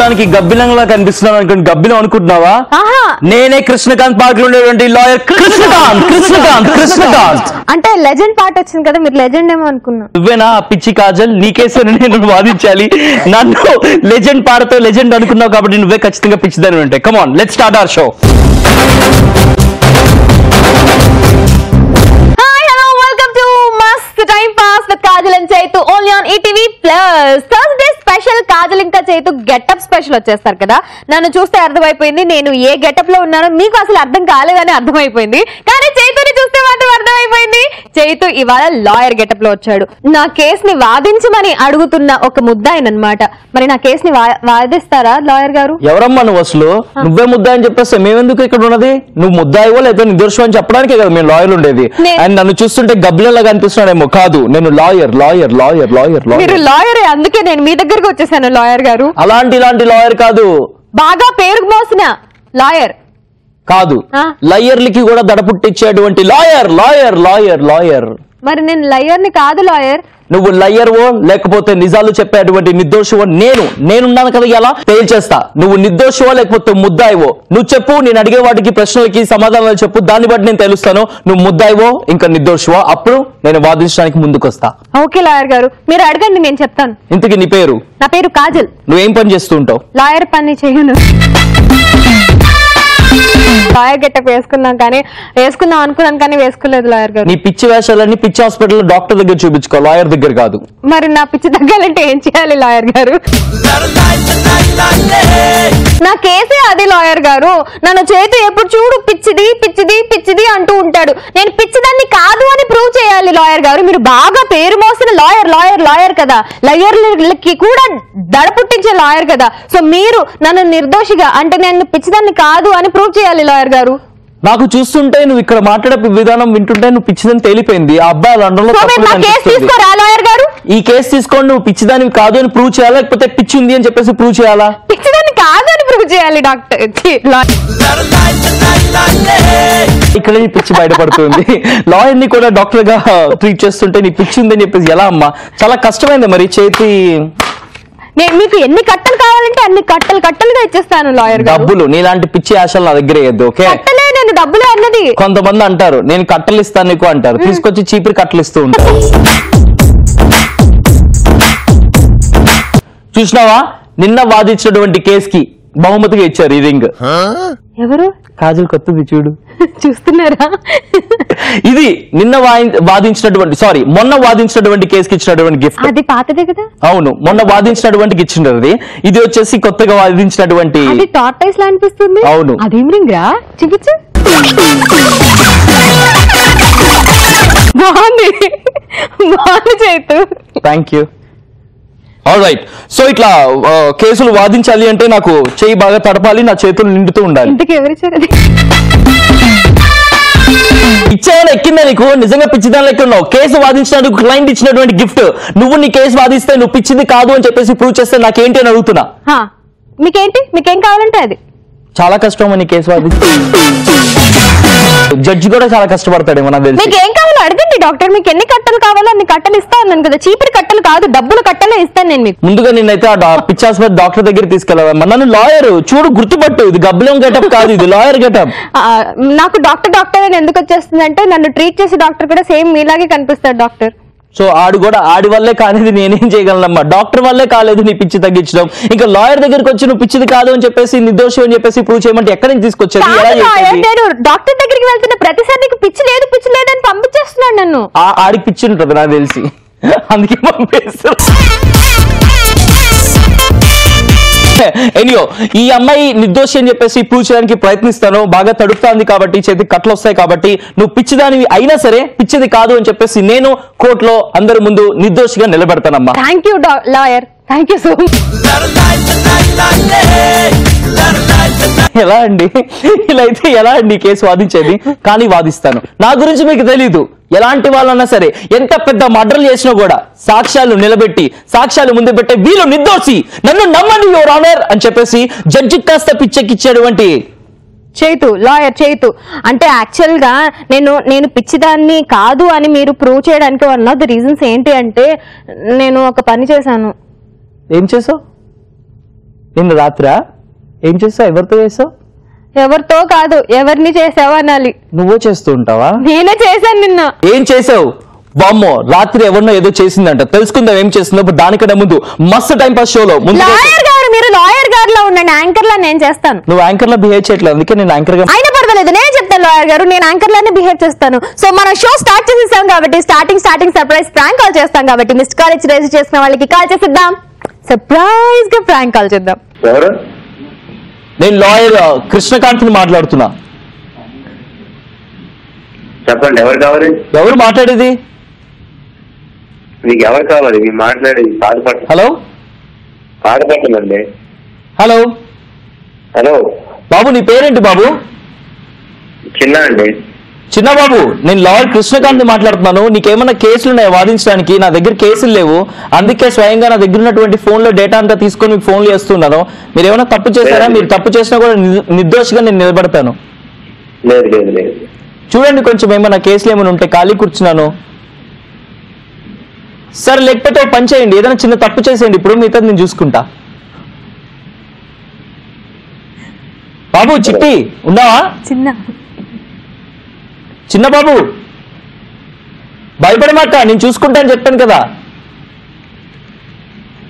చూడడానికి గబ్బిలంలా కనిపిస్తున్నాను అనుకోండి, గబ్బిలం అనుకుంటున్నావా? నేనే కృష్ణకాంత్ పార్క్ లో ఉండేటువంటి లాయర్ కృష్ణకాంత్. అంటే లెజెండ్ పార్ట్ వచ్చింది కదా, మీరు లెజెండ్ ఏమో అనుకున్నా. నువ్వేనా పిచ్చి కాజల్? నీకేసే నేను వాదించాలి. నన్ను లెజెండ్ పాడతో లెజెండ్ అనుకున్నావు కాబట్టి నువ్వే ఖచ్చితంగా పిచ్చిదని ఉంటాయి. Come on, let's start our show. Time pass with Kajal and Chaitu only on ETV plus. Thursday special Kajal ఇంకా చైతు గెటప్ స్పెషల్ వచ్చేస్తారు కదా. నన్ను చూస్తే అర్థమైపోయింది నేను ఏ గెటప్ లో ఉన్నానో, మీకు అసలు అర్థం కాలేదని అర్థమైపోయింది. కానీ చైతుని చూస్తే మాత్రం అర్థమైపోయింది. చైతు ఇవాళ లాయర్ గెటప్ లో వచ్చాడు. నా కేసుని వాదించమని అడుగుతున్న ఒక ముద్దాయనమాట. మరి నా కేసుని వాదిస్తారా లాయర్ గారు? ఎవరమ్మా నువ్వు? అసలు నువ్వే ముద్దాయి అని చెప్పేస్తే మేమెందుకు ఇక్కడ ఉన్నది? నువ్వు ముద్దాయివో లేదా నిర్దోషం అని చెప్పడానికే కదా మేము లాయర్లు ఉండేది. అండ్ నన్ను చూస్తుంటే గబ్బిలంలాగా అనిపిస్తున్నాడేమో. కాదు, నేను లాయర్. మీరు లాయరే, అందుకే నేను మీ దగ్గరకు వచ్చేసాను లాయర్ గారు. ఇలాంటి లాయర్ కాదు, బాగా పేరు మోసిన లాయర్ కాదు, లయర్లకి కూడా దడపుట్టించేటువంటి లాయర్. మరి నేను లయర్ని కాదు లాయర్. నువ్వు లయర్వో లేకపోతే నిజాలు చెప్పేటువంటి నిర్దోషివో నేనున్నాను కదా, ఇలా తేల్చేస్తా. నువ్వు నిర్దోషివో లేకపోతే ముద్దాయివో నువ్వు చెప్పు. నేను అడిగే వాటికి ప్రశ్నలకి సమాధానాలు చెప్పు, దాన్ని బట్టి నేను తెలుస్తాను నువ్వు ముద్దాయివో ఇంకా నిర్దోషివో. అప్పుడు నేను వాదించడానికి ముందుకు వస్తా. ఓకే లాయర్ గారు, మీరు అడగండి, నేను చెప్తాను. ఇంతకీ నీ పేరు? నా పేరు కాజల్. నువ్వేం పని చేస్తూ ఉంటావు? లాయర్ పని చేయను. లాయర్ గెటప్ వేసుకుందాం అనుకున్నాను కానీ వేసుకోలేదు లాయర్ గారు. నీ పిచ్చి వేషాలన్నీ పిచ్చి హాస్పిటల్ డాక్టర్ దగ్గర చూపించుకో, లాయర్ దగ్గర కాదు. మరి నా పిచ్చి తగ్గాలంటే ఏం చేయాలి లాయర్ గారు? నా కేసే అది లాయర్ గారు. నన్ను చేతి ఎప్పుడు చూడు పిచ్చిది అంటూ ఉంటాడు. నేను పిచ్చిదాన్ని కాదు అని ప్రూవ్ చేయాలి లాయర్ గారు. మీరు బాగా పేరు మోసిన లాయర్ కదా, లయర్లకి కూడా దడ పుట్టించే లాయర్ కదా. సో మీరు నన్ను నిర్దోషిగా అంటే నేను పిచ్చిదాన్ని కాదు అని ప్రూవ్ చేయాలి లాయర్ గారు. నాకు చూస్తుంటే నువ్వు ఇక్కడ మాట్లాడే విధానం వింటుంటే నువ్వు పిచ్చిదని తేలిపోయింది. ఆ అబ్బాయి లండన్ లో ఈ కేసు తీసుకొని నువ్వు పిచ్చిదాన్ని కాదు అని ప్రూవ్ చేయాలా, లేకపోతే పిచ్చి ఉంది అని చెప్పేసి ప్రూవ్ చేయాలా? పిచ్చిదాన్ని కాదు అని ప్రూవ్ చేయాలి డాక్టర్. ఇక్కడ నీ పిచ్చి బయటపడుతుంది. లాయర్ ని కూడా డాక్టర్ గా ట్రీట్ చేస్తుంటే నీ పిచ్చి ఉంది అని చెప్పేసి ఎలా అమ్మా? చాలా కష్టమైంది. మరి చేతి మీకు ఎన్ని కట్టలు కావాలంటే అన్ని కట్టలుగా ఇచ్చేస్తాను లాయర్ గారు. డబ్బులు నీలాంటి పిచ్చి ఆశలు నా దగ్గర వేయద్దు. ఓకే, నేను డబ్బులే అన్నది. కొంతమంది అంటారు నేను కట్టలు ఇస్తాను నీకు అంటారు, తీసుకొచ్చి చీపిరి కట్టలు ఇస్తూ ఉంటారు. చూసినావా, నిన్న వాదించినటువంటి కేసుకి బహుమతిగా ఇచ్చారు ఈ రింగ్. ఎవరు? కాజల్ కొత్తది చూడు. చూస్తున్నారా? ఇది నిన్న మొన్న వాదించినటువంటి కేసుకి ఇచ్చినటువంటి గిఫ్ట్. అది పాతదే కదా? అవును, మొన్న వాదించినటువంటి ఇచ్చినది. ఇది వచ్చేసి కొత్తగా వాదించినటువంటి. అది టార్టైస్ లా అనిపిస్తుంది. అవును. అదేం రింగ్ రా? చూపించు. బాగుంది చేతు. Thank you. All right. So ఇట్లా కేసులు వాదించాలి అంటే నాకు చేయి బాగా తడపాలి, నా చేతులు నిండుతూ ఉండాలి. ఇచ్చేవాళ్ళు ఎక్కిందా నీకు? నిజంగా పిచ్చిదాని లెక్క ఉన్నావు. కేసు వాదించినందుకు క్లయింట్ ఇచ్చినటువంటి గిఫ్ట్ నువ్వు నీ కేసు వాదిస్తే నువ్వు పిచ్చిది కాదు అని చెప్పేసి ప్రూవ్ చేస్తే నాకేంటి అని అడుగుతున్నా. మీకేం కావాలంటే అది. చాలా కష్టం నీ కేసు వాదిస్తే. జడ్జి కూడా చాలా కష్టపడతాడేమో నాకు తెలిసి. మీకు ఏం కావాలో అడగండి డాక్టర్. మీకు ఎన్ని కట్టలు కావాలో అన్ని కట్టలు ఇస్తాను కదా. చీపిరి కట్టలు కాదు, డబ్బులు కట్టలే ఇస్తాను నేను మీకు. ముందుగా నిన్నైతే ఆ పిచ్చి హాస్పిటల్ డాక్టర్ దగ్గర తీసుకెళ్ళావమ్మా. నన్ను లాయర్ చూడు, గుర్తుపట్టు, ఇది గబ్బిలం గెటప్ కాదు, ఇది లాయర్ గెటప్. నాకు డాక్టర్ అని ఎందుకు వచ్చేస్తుంది అంటే నన్ను ట్రీట్ చేసే డాక్టర్ కూడా సేమ్ మీలాగే కనిపిస్తాడు డాక్టర్. సో ఆడి వల్లే కాలేదు, నేనేం చేయగలనమ్మా? డాక్టర్ వల్లే కాలేదు నీ పిచ్చి తగ్గించడం. ఇంకా లాయర్ దగ్గరికి వచ్చి నువ్వు పిచ్చిది కాదు అని చెప్పేసి నిర్దోషం అని చెప్పేసి ప్రూవ్ చేయమంటే ఎక్కడి నుంచి తీసుకొచ్చేది? నేను డాక్టర్ దగ్గరికి వెళ్తున్న ప్రతిసారి నీకు పిచ్చి లేదు అని పంపించేస్తున్నాడు నన్ను. ఆడికి పిచ్చి ఉంటుంది నాకు తెలిసి, అందుకే పంపిస్తాను. ఎనియో ఈ అమ్మాయి నిర్దోషి అని చెప్పేసి ప్రూవ్ చేయడానికి ప్రయత్నిస్తాను. బాగా తడుపుతాంది కాబట్టి, చేతికి కట్లు వస్తాయి కాబట్టి, నువ్వు పిచ్చిదానివి అయినా సరే పిచ్చిది కాదు అని చెప్పేసి నేను కోర్టులో అందరి ముందు నిర్దోషిగా నిలబెడతానమ్మా. Thank you lawyer, thank you so much. ఎలా అండి ఇలా అయితే ఎలా అండి కేసు వాదించేది? కానీ వాదిస్తాను. నా గురించి మీకు తెలీదు. ఎలాంటి వాళ్ళన్నా సరే ఎంత పెద్ద మర్డర్లు చేసినా కూడా సాక్ష్యాలు నిలబెట్టి సాక్ష్యాలు ముందు పెట్టే వీళ్ళు నిర్దోషి, నన్ను నమ్మండి యువర్ ఆనర్ అని చెప్పేసి జడ్జి కాస్త పిచ్చెక్కిచ్చేటువంటి చైతు, లాయర్ చైతు. అంటే యాక్చువల్ గా నేను పిచ్చిదాన్ని కాదు అని మీరు ప్రూవ్ చేయడానికి వన్ ఆఫ్ ది రీజన్స్ ఏంటి అంటే నేను ఒక పని చేశాను. ఏం చేసావు? నిన్న రాత్రా ఏం చేస్తావు? ఎవరితో చేస్తావు? ఎవరితో కాదు, ఎవరిని చేసావా అనాలి. నువ్వో చేస్తూ ఉంటావా? నేనే చేశాను నిన్న. ఏం చేసావు? బామ్మో రాత్రి ఎవరినో ఏదో చేసిందంట, తెలుసుకుందాం ఏం చేస్తుందో. దానికన్నా ముందు మస్తు టైం పాస్ షోలో లాయర్ గారు, మీరు లాయర్ గారులో ఉండండి, యాంకర్ లా నేను చేస్తాను. నువ్వు యాంకర్ లా బిహేవ్ చేయట్లేదు, అందుకే నేను యాంకర్ గా. అయినా పర్వాలేదు, నేను చెప్తాను లాయర్ గారు, నేను యాంకర్ లానే బిహేవ్ చేస్తాను. సో మనం షో స్టార్ట్ చేసేసాం కాబట్టి స్టార్టింగ్ సర్ప్రైజ్ ప్రాంక్ కాల్ చేస్తాం కాబట్టి మిస్డ్ కాల్ ఇచ్చి రిజిస్టర్ చేసిన వాళ్ళకి కాల్ చేసిద్దాం. సర్ప్రైజ్ గా ప్రాంక్ కాల్ చేద్దాం. ఎవరు? నేను లాయర్ కృష్ణకాంత్ ని మాట్లాడుతున్నా. చెప్పండి, ఎవరు కావాలి? ఎవరు మాట్లాడేది? మీకు ఎవరు కావాలి? మీరు మాట్లాడేది పాడపట్టు. హలో పాడపట్టండి. హలో హలో బాబు, నీ పేరేంటి బాబు? చిన్న అండి. చిన్న బాబు, నేను లాయర్ కృష్ణకాంత్ ని మాట్లాడుతున్నాను. నీకేమన్నా కేసులు ఉన్నాయా వాదించడానికి? నా దగ్గర కేసులు లేవు, అందుకే స్వయంగా నా దగ్గర ఉన్నటువంటి ఫోన్ లో డేటా అంతా తీసుకొని మీకు ఫోన్లు చేస్తున్నాను. మీరు ఏమైనా తప్పు చేశారా? మీరు తప్పు చేసినా కూడా నిర్దోషిగా నేను నిలబడతాను. లేదు లేదు లేదు. చూడండి, కొంచెం ఏమైనా కేసులు ఏమైనా ఉంటే ఖాళీ కూర్చున్నాను. సరే, లేకపోతే ఒక పని చేయండి, ఏదైనా చిన్న తప్పు చేసేయండి, ఇప్పుడు మిగతా నేను చూసుకుంటా. బాబు చిట్టి ఉన్నావా? చిన్న బాబు, భయపడమాక, నేను చూసుకుంటా అని చెప్పాను కదా.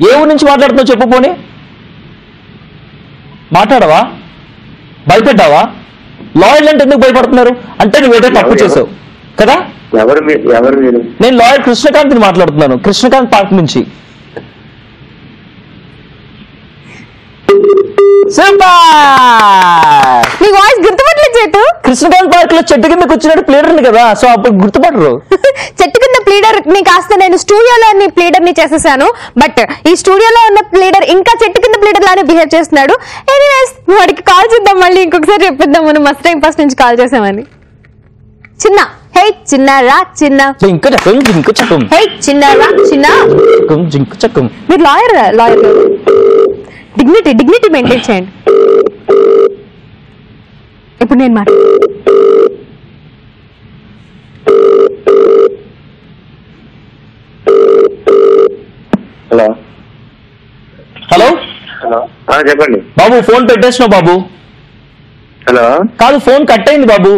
ఏ ఊరి నుంచి మాట్లాడుతున్నావు చెప్పు. పోనీ మాట్లాడవా? భయపడ్డావా? లాయర్లు అంటే ఎందుకు భయపడుతున్నారు? అంటే నువ్వేదో తప్పు చేసావు కదా. ఎవరు మీరు? నేను లాయర్ కృష్ణకాంత్ ని మాట్లాడుతున్నాను, కృష్ణకాంత్ పార్క్ నుంచి. నీ వాయిస్ గుర్తుపట్టలేదు చేతు. కృష్ణకాంత్ పార్క్ లో చెట్టు కింద కూర్చున్నాడు ప్లేడర్ కదా, సో అప్పుడు గుర్తుపడరు. చెట్టు కింద ప్లీడర్ ని కాస్త నేను స్టూడియోలో ప్లీడర్ ని చేసేసాను, బట్ ఈ స్టూడియోలో ఉన్న ప్లీడర్ ఇంకా చెట్టు కింద ప్లీడర్ లానే బిహేవ్ చేస్తున్నాడు. ఎనీవేస్, వాడికి కాల్ చేద్దాం, మళ్ళీ ఇంకొకసారి చెప్పిద్దాం మనం మస్ట్ టైం ఫస్ట్ నుంచి కాల్ చేసామని. చిన్న, హే చిన్న రా చిన్న, జింక చక్కం జింక చక్కం, హే చిన్న రా చిన్న. జింక చక్కం. మీరు లాయర్ డిగ్నిటీ మెయింటైన్ చేయండి. ఇప్పుడు నేను హలో హలో హలో చెప్పండి బాబు. ఫోన్ పెట్టేసినావు బాబు. హలో కాదు, ఫోన్ కట్ అయింది బాబు.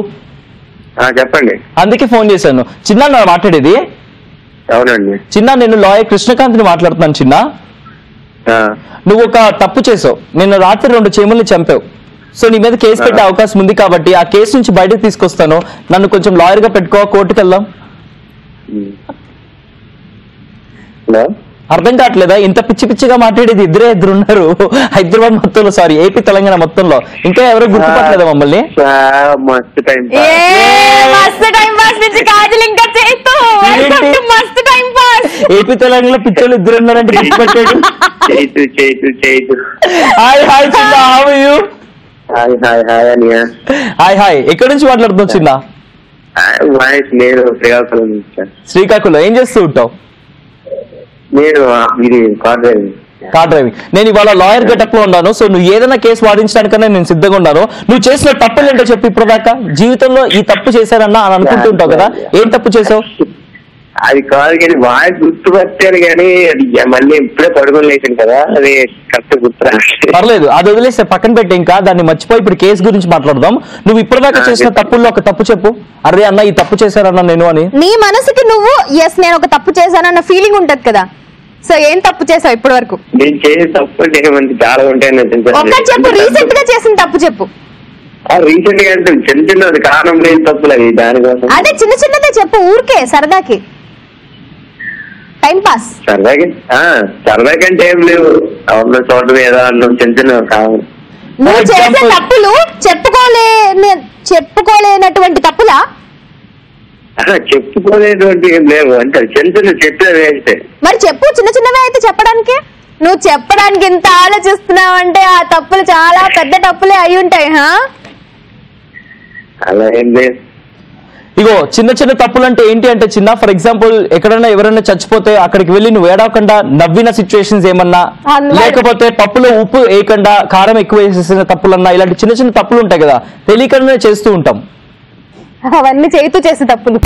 చెప్పండి. అందుకే ఫోన్ చేశాను. చిన్న నా మాట్లాడేది? అవునండి. చిన్న, నేను లాయర్ కృష్ణకాంత్ ని మాట్లాడుతున్నాను. చిన్న, నువ్వు ఒక తప్పు చేసావు. నిన్న రాత్రి 2 చీమల్ని చంపావు. సో నీ మీద కేసు పెట్టే అవకాశం ఉంది కాబట్టి ఆ కేసు నుంచి బయటకు తీసుకొస్తాను. నన్ను కొంచెం లాయర్ గా పెట్టుకో, కోర్టుకు వెళ్దాం. హలో, అర్థం కావట్లేదా? ఇంత పిచ్చి పిచ్చిగా మాట్లాడేది ఇద్దరు ఉన్నారు హైదరాబాద్ మొత్తంలో, సారీ ఏపీ తెలంగాణ మొత్తంలో. ఇంకా ఎవరో గుర్తుపట్టలేదా మమ్మల్ని? మస్తు టైం ఏపీ తెలంగాణలో పిచ్చోళ్ళు ఇద్దరు ఉన్నారంటే గుర్తుపట్టాడు. హాయ్ హాయ్ చిన్న, how are you? Hi hi. ఎక్కడి నుంచి మాట్లాడుతున్నావు చిన్న? నేను శ్రీకాకుళం నుంచి. శ్రీకాకుళం. ఏం చేస్తూ ఉంటావు? నేను ఇది కార్ డ్రైవింగ్. నేను ఇవాళ లాయర్ గెటప్ లో ఉన్నాను. సో నువ్వు ఏదైనా కేసు వాదించడానికన్నా నేను సిద్ధంగా ఉన్నాను. నువ్వు చేసిన తప్పులు ఏంటో చెప్పు. ఇప్పుడు దాకా జీవితంలో ఈ తప్పు చేశారన్నా అని అనుకుంటూ ఉంటావు కదా, ఏం తప్పు చేసావు? అది కాదు కానీ బాగా గుర్తుపట్టాను, కానీ అది మళ్ళీ ఇప్పుడే పడుకొని లేచాను కదా, అది కరెక్ట్ గుర్తు. పర్లేదు, అది వదిలేస్తే పక్కన పెట్టి ఇంకా దాన్ని మర్చిపోయి ఇప్పుడు కేసు గురించి మాట్లాడదాం. నువ్వు ఇప్పటిదాకా చేసిన తప్పుల్లో ఒక తప్పు చెప్పు. అరే అన్న, ఈ తప్పు చేశారన్నా నేను అని. నీ మనసుకి నువ్వు ఎస్ నేను ఒక తప్పు చేశానన్న ఫీలింగ్ ఉంటది కదా. సో ఏం తప్పు చేసావు ఇప్పటి వరకు? నేను చేసే తప్పు చాలా ఉంటాయని చెప్పు. రీసెంట్ గా చేసిన తప్పు చెప్పు. రీసెంట్ గా అంటే చిన్న చిన్నది కారణం లేని తప్పులు అవి, దానికోసం. అదే చిన్న చిన్నదే చెప్పు, ఊరికే సరదాకి, టైం పాస్. సరదాకంటే ఏం లేవు, అవును చూడటం ఏదో అన్నం చిన్న చిన్న కావాలి. నువ్వు చేసే తప్పులు చెప్పుకోలేనటువంటి తప్పులా? చెప్పుకోలేటువంటి ఏం లేవు, అంటే చిన్న చిన్న చెప్పేవి అయితే. మరి చెప్పు, చిన్న చిన్నవే అయితే చెప్పడానికి. నువ్వు చెప్పడానికి ఇంత ఆలోచిస్తున్నావంటే ఆ తప్పులు చాలా పెద్ద తప్పులే అయి ఉంటాయి. అలా ఏం లేదు. ఇగో చిన్న చిన్న తప్పులు అంటే ఏంటి అంటే చిన్న, ఫర్ ఎగ్జాంపుల్ ఎక్కడైనా ఎవరైనా చచ్చిపోతే అక్కడికి వెళ్ళి నువ్వు ఏడవకుండా నవ్విన సిచ్యువేషన్స్ ఏమన్నా, లేకపోతే పప్పులో ఉప్పు వేయకుండా కారం ఎక్కువ వేసేసిన తప్పులన్నా, ఇలాంటి చిన్న చిన్న తప్పులు ఉంటాయి కదా, తెలియకుండానే చేస్తూ ఉంటాం. అవన్నీ చేస్తూ చేసే తప్పులు.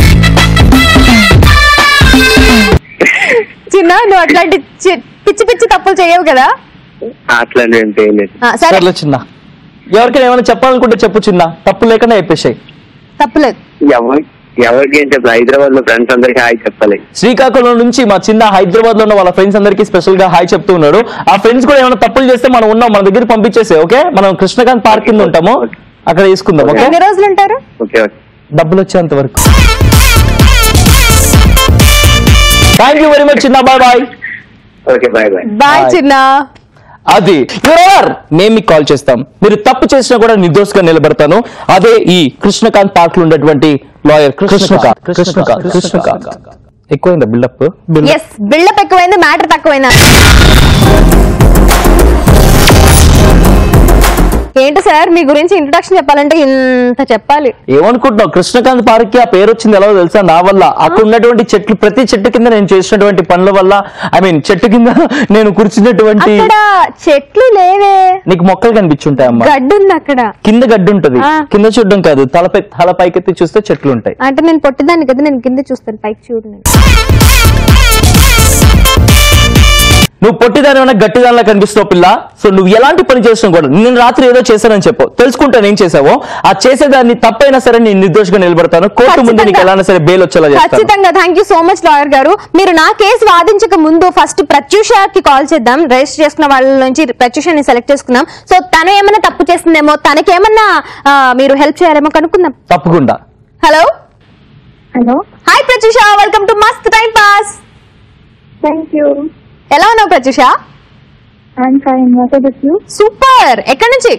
చిన్న, నువ్వు అట్లాంటి పిచ్చి పిచ్చి తప్పులు చేయవు కదా. అట్లాంటివి అంటే ఏం లేదు. సరే సర్లే చిన్న, ఎవరికైనా ఏమైనా చెప్పాలనుకుంటే చెప్పు చిన్న, తప్పు లేకుండా చెప్పేసాయి. తప్పులేదు. ఎవరికి ఏం చెప్పాలి, హైదరాబాద్ లో ఫ్రెండ్స్ అందరికి హాయ్ చెప్పాలి. శ్రీకాకుళం నుంచి మా చిన్న హైదరాబాద్ లో ఉన్న వాళ్ళ ఫ్రెండ్స్ అందరికి స్పెషల్ గా హాయ్ చెప్తూ ఉన్నాడు. ఆ ఫ్రెండ్స్ కూడా ఏమైనా తప్పులు చేస్తే మనం ఉన్నాం, మన దగ్గర పంపించేసే. ఓకే, మనం కృష్ణకాంత్ పార్క్ కింద ఉంటాము, అక్కడ తీసుకుందాం. ఓకే, ఎన్ని రోజులు ఉంటారు? ఓకే, డబ్బులు వచ్చేంత వరకు. థ్యాంక్ యూ వెరీ మచ్ చిన్న, bye bye. Okay, bye bye. Bye చిన్న. అది మేము మీకు కాల్ చేస్తాం, మీరు తప్పు చేసినా కూడా నిర్దోషంగా నిలబడతాను. అదే ఈ కృష్ణకాంత్ పార్క్ లో ఉన్నటువంటి లాయర్ కృష్ణకాంత్. ఎక్కువైందా బిల్డప్? ఎస్, బిల్డప్ ఎక్కువైంది, మ్యాటర్ తక్కువైందా? ఏంటి సార్, మీ గురించి ఇంట్రొడక్షన్ చెప్పాలంటే ఇంత చెప్పాలి. ఏమనుకుంటున్నావు, కృష్ణకాంత్ పార్క్ కి ఆ పేరు వచ్చింది ఎలా తెలుసా? నా వల్ల. అక్కడ ఉన్నటువంటి చెట్లు, ప్రతి చెట్టు కింద నేను చేసినటువంటి పనుల వల్ల, ఐ మీన్ చెట్టు కింద నేను కూర్చున్నటువంటి. అక్కడ చెట్లు లేవే, నీకు మొక్కలు కనిపించుంటాయమ్మా. గడ్డి ఉంది అక్కడ, కింద గడ్డి ఉంటది. కింద చూడడం కాదు, తల పైకెత్తి చూస్తే చెట్లు ఉంటాయి. అంటే నేను పొట్టిదాన్ని కదా, నేను కింద చూస్తాను, పైకి చూడు. నువ్వు పొట్టిదానివైనా గట్టిదానిలా కనిపిస్తావు పిల్ల. సో నువ్వు ఎలాంటి పని చేసినా కూడా, నేను రాత్రి ఏదో చేశానని చెప్పు, తెలుసుకుంటాను ఏం చేసావో. ఆ చేసేదాన్ని తప్పైనా సరే నేను నిర్దోషిగా నిలబడతాను. కోర్టు ముందు నీకు ఎలా సరే బెయిల్ వచ్చేలా చేస్తాను. ఖచ్చితంగా. Thank you so much lawyer గారు. మీరు నా కేసు వాదించక ముందు ఫస్ట్ ప్రత్యూషకి కాల్ చేద్దాం. రిజిస్టర్ చేసుకున్న వాళ్ళ నుంచి ప్రత్యూషని సెలెక్ట్ చేసుకుందాం. సో తను ఏమైనా తప్పు చేస్తుందేమో, తనకేమన్నా మీరు హెల్ప్ చేయాలేమో కనుక్కుందాం. తప్పకుండా. Hello hello, hi Pratyusha, welcome to Mast time pass. Thank you. ఎలా ఉన్నావు Pratyusha? I'm fine. What about you? Super. ఎక్కడి నుంచి?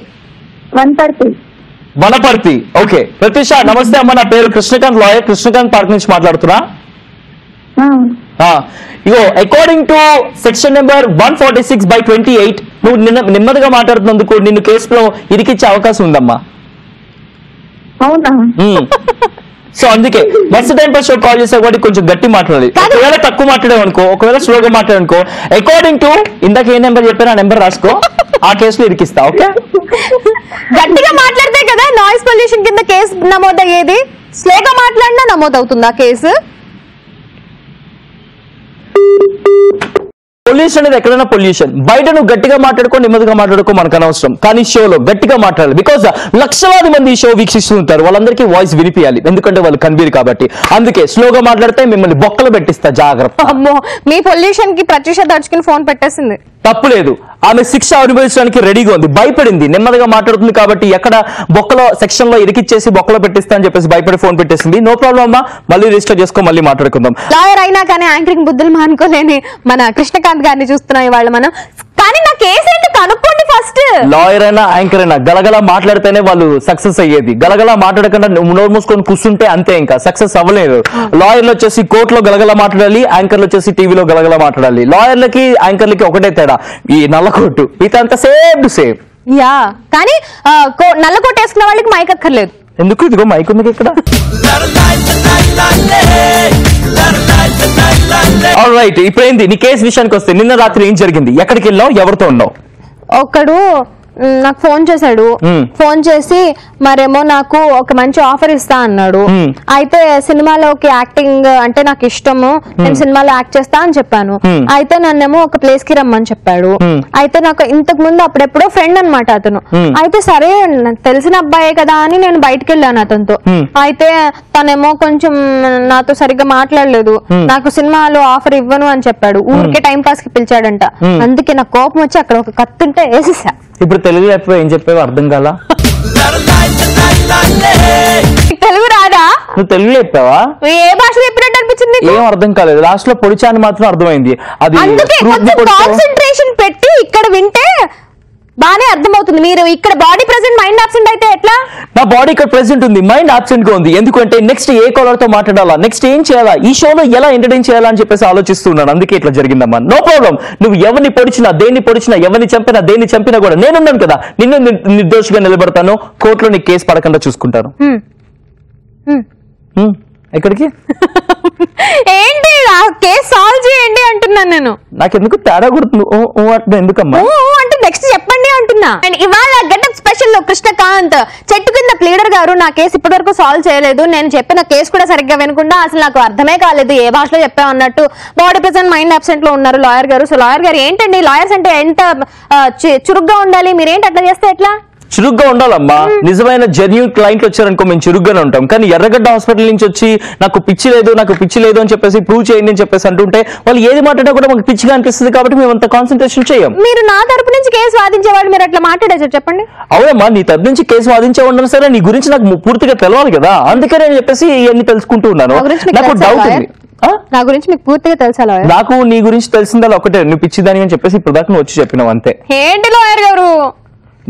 వనపర్తి. ఓకే ప్రత్యూష, నమస్తే అమ్మ. నా పేరు కృష్ణకాంత్, లాయర్, కృష్ణకాంత్ పార్క్ నుంచి మాట్లాడుతున్నా. ఇగో అకార్డింగ్ టు సెక్షన్ నెంబర్ 146/28 నువ్వు నెమ్మదిగా మాట్లాడుతున్నందుకు నిన్ను కేసులో ఇరికిచ్చే అవకాశం ఉందమ్మా. అవునా? సో అందుకే మస్త్ టైం పాస్ షో కాల్ చేసే కాబట్టి కొంచెం గట్టి మాట్లాడాలి. ఒకవేళ తక్కువ మాట్లాడామనుకో, ఒకవేళ స్లోగా మాట్లాడనుకో, అకార్డింగ్ టు ఇందాక ఏ నెంబర్ చెప్పారో ఆ నెంబర్ రాసుకో, ఆ కేసులో ఇరికిస్తా. ఓకే, గట్టిగా మాట్లాడితే కదా నాయిస్ పొల్యూషన్ కింద కేసు నమోదయ్యేది. స్లోగా మాట్లాడినా నమోదవుతుందా కేసు? పొల్యూషన్ అనేది ఎక్కడైనా పొల్యూషన్. బయట నువ్వు గట్టిగా మాట్లాడుకో, నెమ్మదిగా మాట్లాడుకో, మనకు అనవసరం. కానీ షోలో గట్టిగా మాట్లాడాలి. బికాస్ లక్షలాది మంది ఈ షో వీక్షిస్తుంటారు, వాళ్ళందరికీ వాయిస్ వినిపించాలి, ఎందుకంటే వాళ్ళు కన్వీర్ కాబట్టి. అందుకే స్లోగా మాట్లాడితే మిమ్మల్ని బొక్కలు పెట్టిస్తా, జాగ్రత్త. అమ్మో, మీ పొల్యూషన్ కి ప్రత్యూష దడుచుకుని ఫోన్ పెట్టేసింది. తప్పు లేదు, ఆమె శిక్ష అనుభవించడానికి రెడీగా ఉంది. భయపడింది, నెమ్మదిగా మాట్లాడుతుంది కాబట్టి ఎక్కడ బొక్కలో సెక్షన్ లో ఇరికిచ్చేసి బొక్కలో పెట్టిస్తా అని చెప్పేసి భయపడి ఫోన్ పెట్టేసింది. నో ప్రాబ్లం అమ్మా, మళ్ళీ రిజిస్టర్ చేసుకో, మళ్ళీ మాట్లాడుకుందాం. లాయర్ అయినా కానీ యాంకరింగ్ బుద్ధులు మానుకోలేని మన కృష్ణకాంత్ గారిని చూస్తున్నాం ఇవాళ మనం. కానీ నా కేసు ఏంటి కనుక్కోండి ఫస్ట్. లాయర్ అయినా యాంకర్ అయినా గలగలా మాట్లాడితేనే వాళ్ళు సక్సెస్ అయ్యేది. గలగలా మాట్లాడకుండా నోరు మూసుకొని కూర్చుంటే అంతే, ఇంకా సక్సెస్ అవ్వలేదు. లాయర్లు వచ్చేసి కోర్టులో గలగలా మాట్లాడాలి, యాంకర్లు వచ్చేసి టీవీలో గలగలా మాట్లాడాలి. లాయర్లకి యాంకర్లకి ఒకటే తేడా, ఈ నల్లకోటు ఇదంతా సేమ్ టు సేమ్. యా, కానీ నల్ల కోట్ వేసుకున్న వాళ్ళకి మైక్ అక్కర్లేదు. ఎందుకు? ఇదిగో మైక్ ఉంది ఇక్కడ. ఆల్రైట్, ఇప్పుడేంది నీ కేసు విషయానికి వస్తే, నిన్న రాత్రి ఏం జరిగింది, ఎక్కడికి వెళ్ళావు, ఎవరితో ఉన్నావు? ఒకడు నాకు ఫోన్ చేశాడు. ఫోన్ చేసి మరేమో నాకు ఒక మంచి ఆఫర్ ఇస్తా అన్నాడు. అయితే సినిమాలోకి యాక్టింగ్ అంటే నాకు ఇష్టము, నేను సినిమాలో యాక్ట్ చేస్తా అని చెప్పాను. అయితే నన్నేమో ఒక ప్లేస్ కి రమ్మని చెప్పాడు. అయితే నాకు ఇంతకు ముందు అప్పుడెప్పుడో ఫ్రెండ్ అనమాట అతను. అయితే సరే తెలిసిన అబ్బాయే కదా అని నేను బయటకు వెళ్ళాను అతనితో. అయితే తనేమో కొంచెం నాతో సరిగ్గా మాట్లాడలేదు, నాకు సినిమాలో ఆఫర్ ఇవ్వను అని చెప్పాడు. ఊరికే టైం పాస్ కి పిలిచాడంట. అందుకే నాకు కోపం వచ్చి అక్కడ ఒక కత్తుంటే వేసేసా. ఇప్పుడు తెలుగు చెప్పావు, ఏం చెప్పావు అర్థం కాలా? తెలుగు రాదా? నువ్వు తెలుగు చెప్పావా? ఏ భాష చెప్పినట్టు అనిపించింది? ఏం అర్థం కాలేదు, లాస్ట్ లో పొడిచాని మాత్రం అర్థమైంది. అది కాన్సన్ట్రేషన్ పెట్టి ఇక్కడ వింటే బానే అర్థమవుతుంది. మీరు ఇక్కడ బాడీ ప్రెసెంట్, మైండ్ అబ్సెంట్ అయితే ఎట్లా? నా బాడీ ఇక్కడ ప్రెసెంట్ ఉంది, మైండ్ అబ్సెంట్ గా ఉంది. ఎందుకంటే నెక్స్ట్ ఏ కాలర్ తో మాట్లాడాలా, నెక్స్ట్ ఏం చేయాలా, ఈ షోలో ఎలా ఎంటర్టైన్ చేయాలా అని చెప్పేసి ఆలోచిస్తున్నాను. అందుకే ఇట్లా జరిగిందమ్మా. నో ప్రాబ్లం, నువ్వు ఎవరిని పొడిచినా, దేన్ని పొడిచినా, ఎవరిని చంపినా, దేన్ని చంపినా కూడా నేనున్నాను కదా, నిన్ను నిర్దోషిగా నిలబడతాను. కోర్టులో నీ కేసు పడకుండా చూసుకుంటాను. ఎక్కడికి? ఏంటి కేసు సాల్వ్ చేయండి అంటున్నాను నేను. నాకెందుకు తేడా కొడుతుంది అంటే, ఎందుకమ్మా అంటే నెక్స్ట్ చెప్పండి అంటున్నా. ఇవాళ గెటప్ స్పెషల్ లో కృష్ణకాంత్ చెట్టు కింద ప్లీడర్ గారు నా కేసు ఇప్పటివరకు సాల్వ్ చేయలేదు, నేను చెప్పిన కేసు కూడా సరిగ్గా వినకుండా అసలు నాకు అర్థమే కాలేదు ఏ భాషలో చెప్పామన్నట్టు బాడీ ప్రెజెంట్ మైండ్ అబ్సెంట్ లో ఉన్నారు లాయర్ గారు. సో లాయర్ గారు ఏంటండి, లాయర్స్ అంటే ఎంత చురుగ్గా ఉండాలి, మీరేంటి అట్లా చేస్తే ఎట్లా? చురుగ్గా ఉండాలమ్మా. నిజమైన జెన్యూన్ క్లయింట్లు వచ్చారనుకో మేము చురుగ్గానే ఉంటాం. కానీ ఎర్రగడ్డ హాస్పిటల్ నుంచి వచ్చి నాకు పిచ్చి లేదు అని చెప్పేసి ప్రూవ్ చేయండి అని చెప్పేసి అంటుంటే వాళ్ళు ఏది మాట్లాడినా కూడా మాకు పిచ్చిగా అనిపిస్తుంది కాబట్టి మేము అంత కాన్సన్ట్రేషన్ చేయం. మీరు నా తరపు నుంచి కేసు వాదించేవాడు, మీరు అట్లా మాట్లాడేసారు చెప్పండి. అవునమ్మా, నీ తరపు నుంచి కేసు వాదించేవాడు సరే, నీ గురించి నాకు పూర్తిగా తెలవాలి కదా, అందుకే నేను చెప్పేసి ఇవన్నీ తెలుసుకుంటూ ఉన్నాను. నాకు డౌట్ ఉంది. నా గురించి మీకు పూర్తిగా తెలుసా లాయర్? నాకు నీ గురించి తెలిసిందా ఒకటే, నువ్వు పిచ్చిదాని అని చెప్పేసి ఇప్పుడు దాకా నువ్వు వచ్చి చెప్పినావు అంతే. ఏంటి లాయర్ గారు,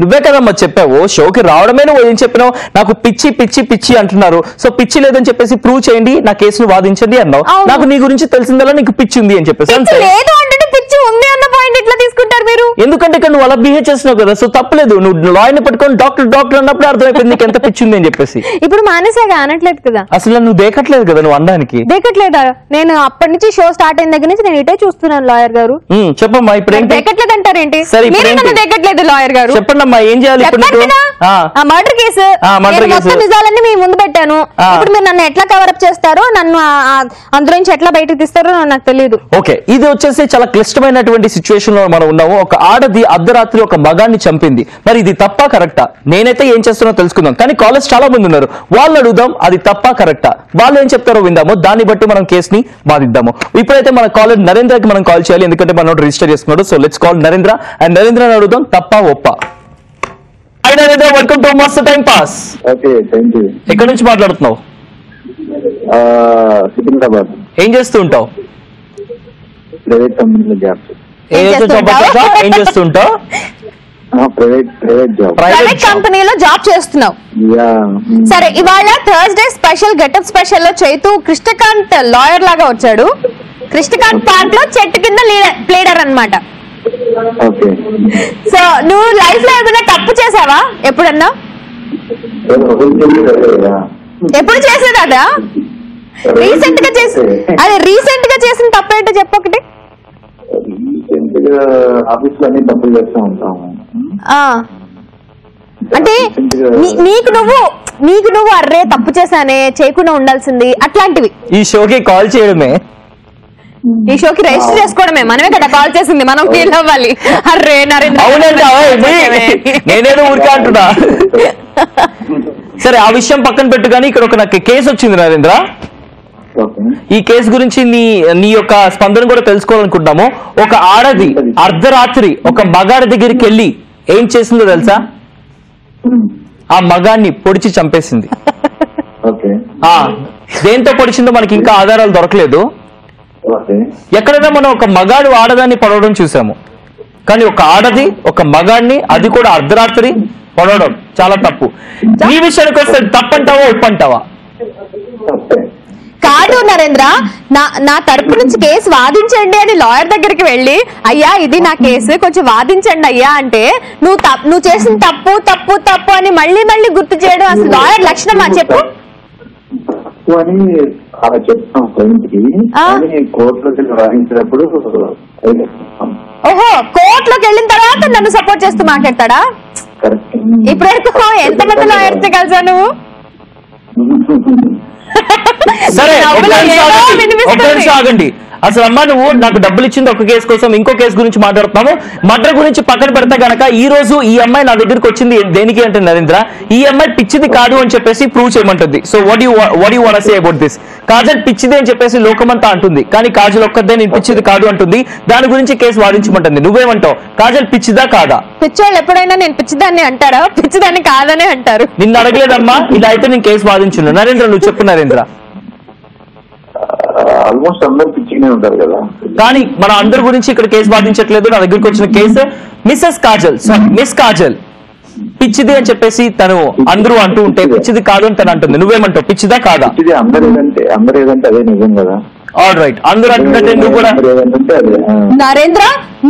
నువ్వే కదమ్మా చెప్పావు, షోకి రావడమే నువ్వు ఏం చెప్పినావు, నాకు పిచ్చి పిచ్చి పిచ్చి అంటున్నారు, సో పిచ్చి లేదని చెప్పేసి ప్రూవ్ చేయండి, నా కేసును వాదించండి అన్నావు. నాకు నీ గురించి తెలిసిందలా నీకు పిచ్చి ఉంది అని చెప్పేసి అంతే. లేదు అంటే పిచ్చి ఉంది అన్న పాయింట్ ఎట్లా తీసుకుంటారు మీరు? ఎందుకంటే ఇక్కడ నువ్వు అలా బిహేవ్ చేస్తున్నావు కదా, సో తప్పలేదు. నువ్వు లాయర్ని పట్టుకొని డాక్టర్ అన్నప్పుడు అర్థమైపోయింది నీకు ఎంత పిచ్చి ఉంది అని చెప్పేసి. ఇప్పుడు మానేసాగా అనట్లేదు కదా, అసలు నువ్వు దేకట్లేదు కదా, నువ్వు అనడానికి దేకట్లేదా? నేను అప్పటి నుంచి షో స్టార్ట్ అయిన దగ్గర నుంచి నేను ఇటే చూస్తున్నాను లాయర్ గారు. చెప్పమ్మా ఇప్పుడు ఏంటి? దేకట్లేదు అంటారేంటి? దేకట్లేదు లాయర్ గారు, చెప్పండమ్మా ఏం చేయాలి ఇప్పుడు? మర్డర్ కేసు మొత్తం నిజాలన్నీ మీ ముందు పెట్టాను. ఇప్పుడు మీరు నన్ను ఎట్లా కవరప్ చేస్తారో, నన్ను అందులో నుంచి ఎట్లా బయటకు తీస్తారో నాకు తెలియదు. ఓకే, ఇది వచ్చేసి చాలా క్లిష్టమైనటువంటి సిచ్యువేషన్ లో మనం ఉన్నాము. ఒక ఆడది అర్ధరాత్రి ఒక మగాన్ని చంపింది. మరి ఇది తప్పా కరెక్టా? నేనైతే ఏం చేస్తున్నా తెలుసుకుందాం, కానీ కాలేజ్ చాలా మంది ఉన్నారు, వాళ్ళు అడుగుదాం అది తప్పా కరెక్టా, వాళ్ళు ఏం చెప్తారో విందాము, దాన్ని బట్టి మనం కేసుని వాదిద్దాము. ఇప్పుడైతే మన కాలేజ్ నరేంద్రకి మనం కాల్ చేయాలి, ఎందుకంటే మనం రిజిస్టర్ చేసుకున్నాడు. So let's call Narendra and నరేంద్రని అడుగుదాం తప్పా ఒప్పా. Welcome to Mast time pass. ఎక్కడి నుంచి మాట్లాడుతున్నావు? సికింద్రాబాద్. ఏం చేస్తూ ఉంటావు? ప్రైవేట్ కంపెనీలో జాబ్. ఏం చేస్తుంటావు? ప్రైవేట్ కంపెనీలో జాబ్ చేస్తున్నావు. సరే, ఇవాళ థర్స్డే స్పెషల్ గెటప్ స్పెషల్ లో చైతు కృష్ణకాంత్ లాయర్ లాగా వచ్చాడు. కృష్ణకాంత్ పార్ట్ లో చెట్టు కింద ప్లేడర్ అన్నమాట. సో నువ్వు లైఫ్ లో ఏదైనా తప్పు చేసావా ఎప్పుడన్నా? ఎప్పుడు చేసేదా? రీసెంట్ గా చేసిన తప్పు ఏంటో చెప్పొకటి. అంటే నీకు నువ్వు అర్రే తప్పు చేశానే, చేయకుండా ఉండాల్సింది అట్లాంటివి. ఈ షోకి కాల్ చేయడమే, ఈ షోకి రిజిస్టర్ చేసుకోవడమే, మనమే కదా కాల్ చేసింది, మనం ఫీల్ అవ్వాలి. అర్రే నరేంద్ర, నేనేదో ఊరికే అంటున్నా. సరే, ఆ విషయం పక్కన పెట్టు, కానీ ఇక్కడ ఒక నాకు కేసు వచ్చింది నరేంద్ర. ఈ కేసు గురించి నీ యొక్క స్పందన కూడా తెలుసుకోవాలనుకుంటున్నాము. ఒక ఆడది అర్ధరాత్రి ఒక మగాడి దగ్గరికి వెళ్ళి ఏం చేసిందో తెలుసా? ఆ మగాడిని పొడిచి చంపేసింది. దేంతో పొడిచిందో మనకి ఇంకా ఆధారాలు దొరకలేదు. ఎక్కడైనా మనం ఒక మగాడు ఆడదాన్ని పొడవడం చూసాము, కానీ ఒక ఆడది ఒక మగాడిని, అది కూడా అర్ధరాత్రి పొడవడం చాలా తప్పు. ఈ విషయానికి వస్తే తప్పంటావా ఒప్పంటావా? కాదు నరేంద్ర, నా తరపు నుంచి కేసు వాదించండి అని లాయర్ దగ్గరికి వెళ్ళి, అయ్యా ఇది నా కేసు కొంచెం వాదించండి అయ్యా అంటే, నువ్వు చేసిన తప్పు తప్పు తప్పు అని మళ్ళీ మళ్ళీ గుర్తు చేయడం అసలు లాయర్ లక్షణమా చెప్పు? అని అలా చెప్తాం ఫ్రెండ్కి, కోర్టులోకి రాయించినప్పుడు. ఓహో, కోర్టులోకి వెళ్ళిన తర్వాత నన్ను సపోర్ట్ చేస్తూ మాట్లాడతాడా? ఇప్పటివరకు ఎంతమంది లాయర్స్ కలిసా నువ్వు? సరే, ఆగండి. అసలు అమ్మా, నువ్వు నాకు డబ్బులు ఇచ్చింది ఒక కేసు కోసం, ఇంకో కేసు గురించి మాట్లాడుతున్నాము. మర్డర్ గురించి పక్కన పెడితే గనక ఈ రోజు ఈ అమ్మాయి నా దగ్గరికి వచ్చింది దేనికి అంటే నరేంద్ర, ఈ అమ్మాయి పిచ్చిది కాదు అని చెప్పేసి ప్రూవ్ చేయమంటుంది. So what you want to say about this? Kajal పిచ్చిది అని చెప్పేసి లోకమంతా అంటుంది, కానీ కాజల్ ఒక్కదే నేను పిచ్చిది కాదు అంటుంది. దాని గురించి కేసు వాదించమంటుంది. నువ్వేమంటావు? కాజల్ పిచ్చిదా కాదా? పిచ్చోళ్ళు ఎప్పుడైనా నేను పిచ్చిదాన్ని అంటారా? పిచ్చిదాన్ని కాదనే అంటారు. నిన్ను అడగలేదమ్మా, ఇలా అయితే నేను కేసు వాదించును. నరేంద్ర నువ్వు చెప్పు నరేంద్ర. ఆల్మోస్ట్ అందరు పిచ్చిగానే ఉంటారు కదా, కానీ మన అందరి గురించి ఇక్కడ కేసు వాదించట్లేదు. నా దగ్గరికి వచ్చిన కేసు మిస్ కాజల్ పిచ్చిది అని చెప్పేసి తను అందరూ అంటూ ఉంటే పిచ్చిది కాదు అని తను అంటుంది. నువ్వేమంటావు? పిచ్చిదా కాదా? అందరు ఏదంటే అదే నిజం కదా. ఆల్ రైట్, అందరూ అంటుంటే నువ్వు కూడా. నరేంద్ర,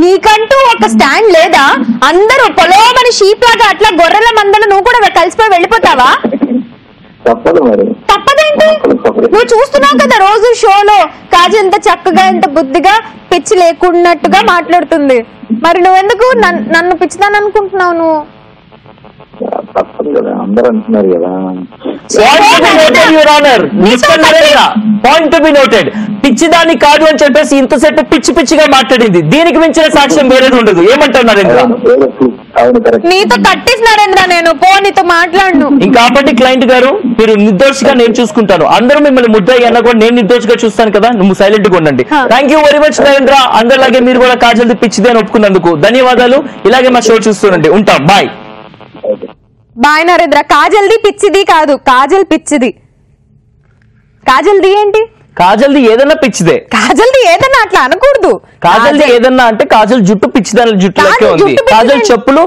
నీకంటూ ఒక స్టాండ్ లేదా? అందరూ పొలవమని షీప్ లాగా అట్లా గొర్రెల మందలు నువ్వు కూడా కలిసిపోయి వెళ్ళిపోతావా? తప్పదు మరి. తప్పదేంటి? నువ్వు చూస్తున్నావు కదా రోజు షోలో కాజల్ ఎంత చక్కగా ఎంత బుద్ధిగా పిచ్చి లేకున్నట్టుగా మాట్లాడుతుంది. మరి నువ్వెందుకు నన్ను పిచ్చిదాన్ని అనుకుంటున్నావు? నువ్వు తప్పదు కదా, అందరూ అంటున్నారు కదా. Point to be noted. పిచ్చిదాన్ని కాదు అని చెప్పేసి ఇంతసేపు పిచ్చి పిచ్చిగా మాట్లాడింది. దీనికి మించిన సాక్ష్యం వేరేది ఉండదు. ఏమంటారు నరేంద్ర? నీతో తట్టిస్ నరేంద్ర, నేను నీతో మాట్లాడు. ఇంకాపటి క్లయింట్ గారు, మీరు నిర్దోషిగా నేను చూసుకుంటాను. అందరూ మిమ్మల్ని ముద్దాయి అన్నా కూడా నేను నిర్దోషిగా చూస్తాను కదా, నువ్వు సైలెంట్ గా ఉండండి. Thank you very much Narendra. అందరిలాగే మీరు కూడా కాజల్ పిచ్చిది అని ఒప్పుకున్నందుకు ధన్యవాదాలు. ఇలాగే మా షో చూస్తుండండి. ఉంటాం, బాయ్. బాయ్ నరేంద్ర. కాజల్ది పిచ్చిది కాదు, కాజల్ పిచ్చిది. కాజల్ది ఏంటి? కాజల్ది ఏదన్నా పిచ్చిదే. కాజల్ది ఏదన్నా అట్లా అనకూడదు. కాజల్ది ఏదన్నా అంటే కాజల్ జుట్టు పిచ్చిదాని జుట్టు లెక్కే ఉంది. కాజల్ చెప్పులు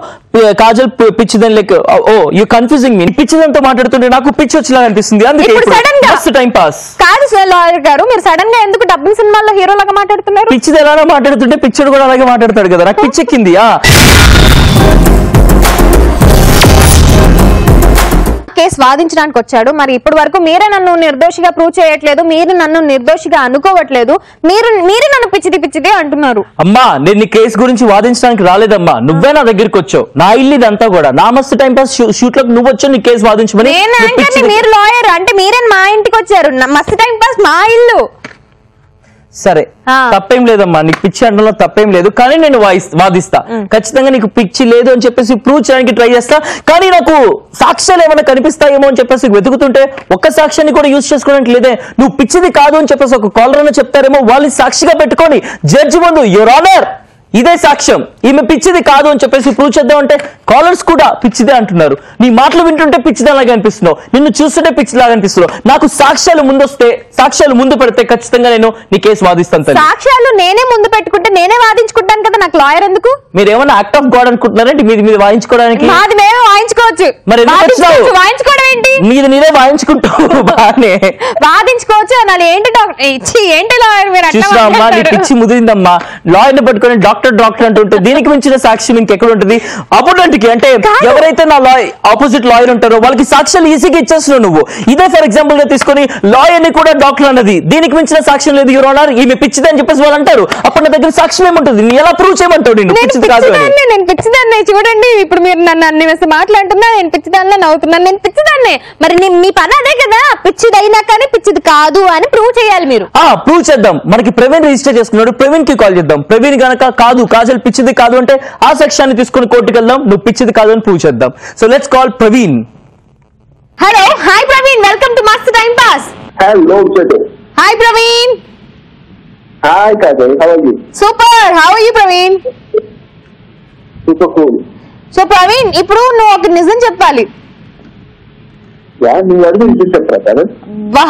కాజల్ పిచ్చిదాని లెక్క. ఓ యూ కన్ఫ్యూజింగ్ మీ. పిచ్చిదంతో మాట్లాడుతుంటే నాకు పిచ్చి వచ్చేలా అనిపిస్తుంది. అందుకే టైం పాస్ కాదు లాయర్ గారు, మీరు సడన్ గా ఎందుకు డబ్బింగ్ సినిమాల్లో హీరో లాగా మాట్లాడుతున్నారు? పిచ్చిది ఎలా మాట్లాడుతుంటే పిచ్చడు కూడా అలాగే మాట్లాడతాడు కదా. నాకు పిచ్చెక్కింది. కేసు వాదించడానికి వచ్చాడు. మరి ఇప్పటి వరకు మీరే నన్ను నిర్దోషిగా ప్రూవ్ చేయట్లేదు, మీరు నన్ను నిర్దోషిగా అనుకోవట్లేదు, మీరే నన్ను పిచ్చిది అంటున్నారు. అమ్మా, నేను నీ కేసు గురించి వాదించడానికి రాలేదమ్మా, నువ్వే నా దగ్గరికి వచ్చావు. నా ఇల్లు ఇదంతా కూడా నా మస్తు టైం పాస్ షూట్ లో నువ్వు వచ్చావు నీ కేసు వాదించమని. మీరు లాయర్ అంటే మీరే మా ఇంటికి వచ్చారు. మస్తు టైం పాస్ మా ఇల్లు. సరే, తప్పేం లేదమ్మా, నీకు పిచ్చి అనడంలో తప్పేం లేదు. కానీ నేను వాదిస్తా. ఖచ్చితంగా నీకు పిచ్చి లేదు అని చెప్పేసి ప్రూవ్ చేయడానికి ట్రై చేస్తా. కానీ నాకు సాక్ష్యాలు ఏమైనా కనిపిస్తాయేమో అని చెప్పేసి వెతుకుతుంటే ఒక్క సాక్ష్యాన్ని కూడా యూజ్ చేసుకోవడానికి లేదే. నువ్వు పిచ్చిది కాదు అని చెప్పేసి ఒక కాలర్ అన్న చెప్తారేమో, వాళ్ళని సాక్షిగా పెట్టుకొని జడ్జి ముందు యువర్ ఆనర్ ఇదే సాక్ష్యం, ఈమె పిచ్చిది కాదు అని చెప్పేసి ప్రూవ్ చేద్దామంటే కాలర్స్ కూడా పిచ్చిదే అంటున్నారు. నీ మాటలు వింటుంటే పిచ్చిదాలాగా అనిపిస్తున్నావు, నిన్ను చూస్తుంటే పిచ్చిలాగా అనిపిస్తున్నావు. నాకు సాక్ష్యాలు ముందొస్తే, సాక్ష్యాలు ముందు పెడితే ఖచ్చితంగా నేను నీ కేసు వాదిస్తాను. సాక్ష్యాలు నేనే ముందు పెట్టుకుంటే నేనే వాదించుకుంటాను కదా, నాకు లాయర్ ఎందుకు? మీరు ఏమన్నా యాక్ట్ ఆఫ్ గాడ్ అనుకుంటున్నారంటే మీది వాయించుకోవడానికి? మాది మేమే వాయించుకోవచ్చు. మరి వాయించుకోవడం ఏంటి? మీది నేనే వాయించుకుంటావు. బానే వాదించుకోవచ్చు. అనాలి ఏంటి ఏంటి లాయర్? మీరు చూసినామ్మా, నీ పిచ్చి ముదిరిందమ్మా. లాయర్ ని పట్టుకొని డాక్టర్ అంటుంటే దీనికి మించిన సాక్ష్యం ఇంకెక్కడ ఉంటుంది? అపోనెంట్కి అంటే ఎవరైతే నా ఆపోజిట్ లాయర్ ఉంటారో వాళ్ళకి సాక్ష్యాలు ఈజీగా ఇచ్చేస్తున్నావు నువ్వు. ఇదే ఫర్ ఎగ్జాంపుల్ గా తీసుకొని లాయర్ ని కూడా డాక్టర్ అన్నది, దీనికి మించిన సాక్ష్యం లేదు యువర్ ఆనర్, ఈమె పిచ్చిది అని చెప్పేసి వాళ్ళు అంటారు. అప్పుడు నా దగ్గర సాక్ష్యం ఏముంటుంది? నీ ఎలా ప్రూవ్ చేయమంటావు? నేను పిచ్చిది కాదు అని. నేను పిచ్చిదాన్ని. చూడండి, ఇప్పుడు మీరు నన్ను అన్ని వేసి మాట్లాడుతున్నా, నేను పిచ్చిదాన్ని నవ్వుతున్నాను. నేను పిచ్చిదాన్ని. మరి మీ పని అదే కదా, పిచ్చిది అయినా కానీ పిచ్చిది కాదు అని ప్రూవ్ చేయాలి మీరు. ప్రూవ్ చేద్దాం. మనకి ప్రవీణ్ రిజిస్టర్ చేసుకున్నాడు, ప్రవీణ్ కి కాల్ చేద్దాం. ప్రవీణ్ గనక కాదు కాజల్ పిచ్చిది కాదు అంటే ఆ సెక్షన్ని తీసుకుని కోర్టుకు వెళ్దాం, నువ్వు పిచ్చిది కాదు అని ప్రూవ్ చేద్దాం. So let's call Praveen. Hello, hi Praveen, welcome to Mast time pass. Hello hi Praveen. Hi Kajal, how are you? Super, how are you Praveen? Super cool. So Praveen, ఇప్పుడు నువ్వు ఒక నిజం చెప్పాలి. నువ్వు అడిగి నిజం చెప్పరా కాజల్? వా,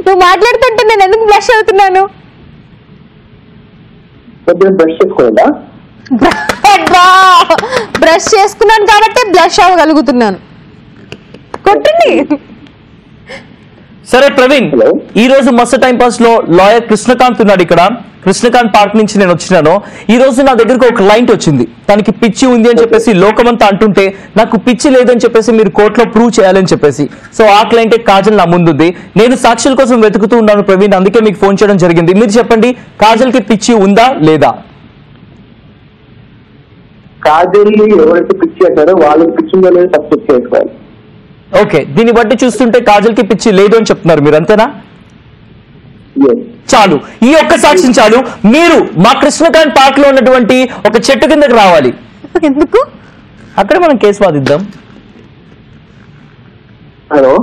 నువ్వు మాట్లాడుతుంటే నేను ఎందుకు బ్లష్ అవుతున్నాను? బ్రష్ చేసుకోవాలా? బ్రష్ చేసుకున్నాను కాబట్టి బ్లష్ అవ్వగలుగుతున్నాను. కొట్టండి. సరే ప్రవీణ్, ఈ రోజు మస్తు టైం పాస్ లో లాయర్ కృష్ణకాంత్ ఉన్నాడు ఇక్కడ. కృష్ణకాంత్ పార్క్ నుంచి నేను వచ్చినాను. ఈ రోజు నా దగ్గరకు ఒక క్లయింట్ వచ్చింది, తనకి పిచ్చి ఉంది అని చెప్పేసి లోకమంతా అంటుంటే నాకు పిచ్చి లేదని చెప్పేసి మీరు కోర్టులో ప్రూవ్ చేయాలని చెప్పేసి. సో ఆ క్లయింట్ కాజల్ నా ముందుంది. నేను సాక్షుల కోసం వెతుకుతూ ఉన్నాను ప్రవీణ్, అందుకే మీకు ఫోన్ చేయడం జరిగింది. మీరు చెప్పండి, కాజల్ కి పిచ్చి ఉందా లేదా? కాజల్ ఎవరైతే పిచ్చి అంటారో వాళ్ళకి పిచ్చి ఉందో లేదో సబ్జెక్ట్ చేసుకోవాలి. ఓకే, దీన్ని బట్టి చూస్తుంటే కాజల్ కి పిచ్చి లేదు అని చెప్తున్నారు మీరు, అంతేనా? చాలు, ఈ ఒక్క సాక్ష్యం చాలు. మీరు మా కృష్ణకాంత్ పార్క్ లో ఉన్నటువంటి ఒక చెట్టు కిందకి రావాలి. ఎందుకు? అక్కడ మనం కేసు వాదిద్దాం. హలో,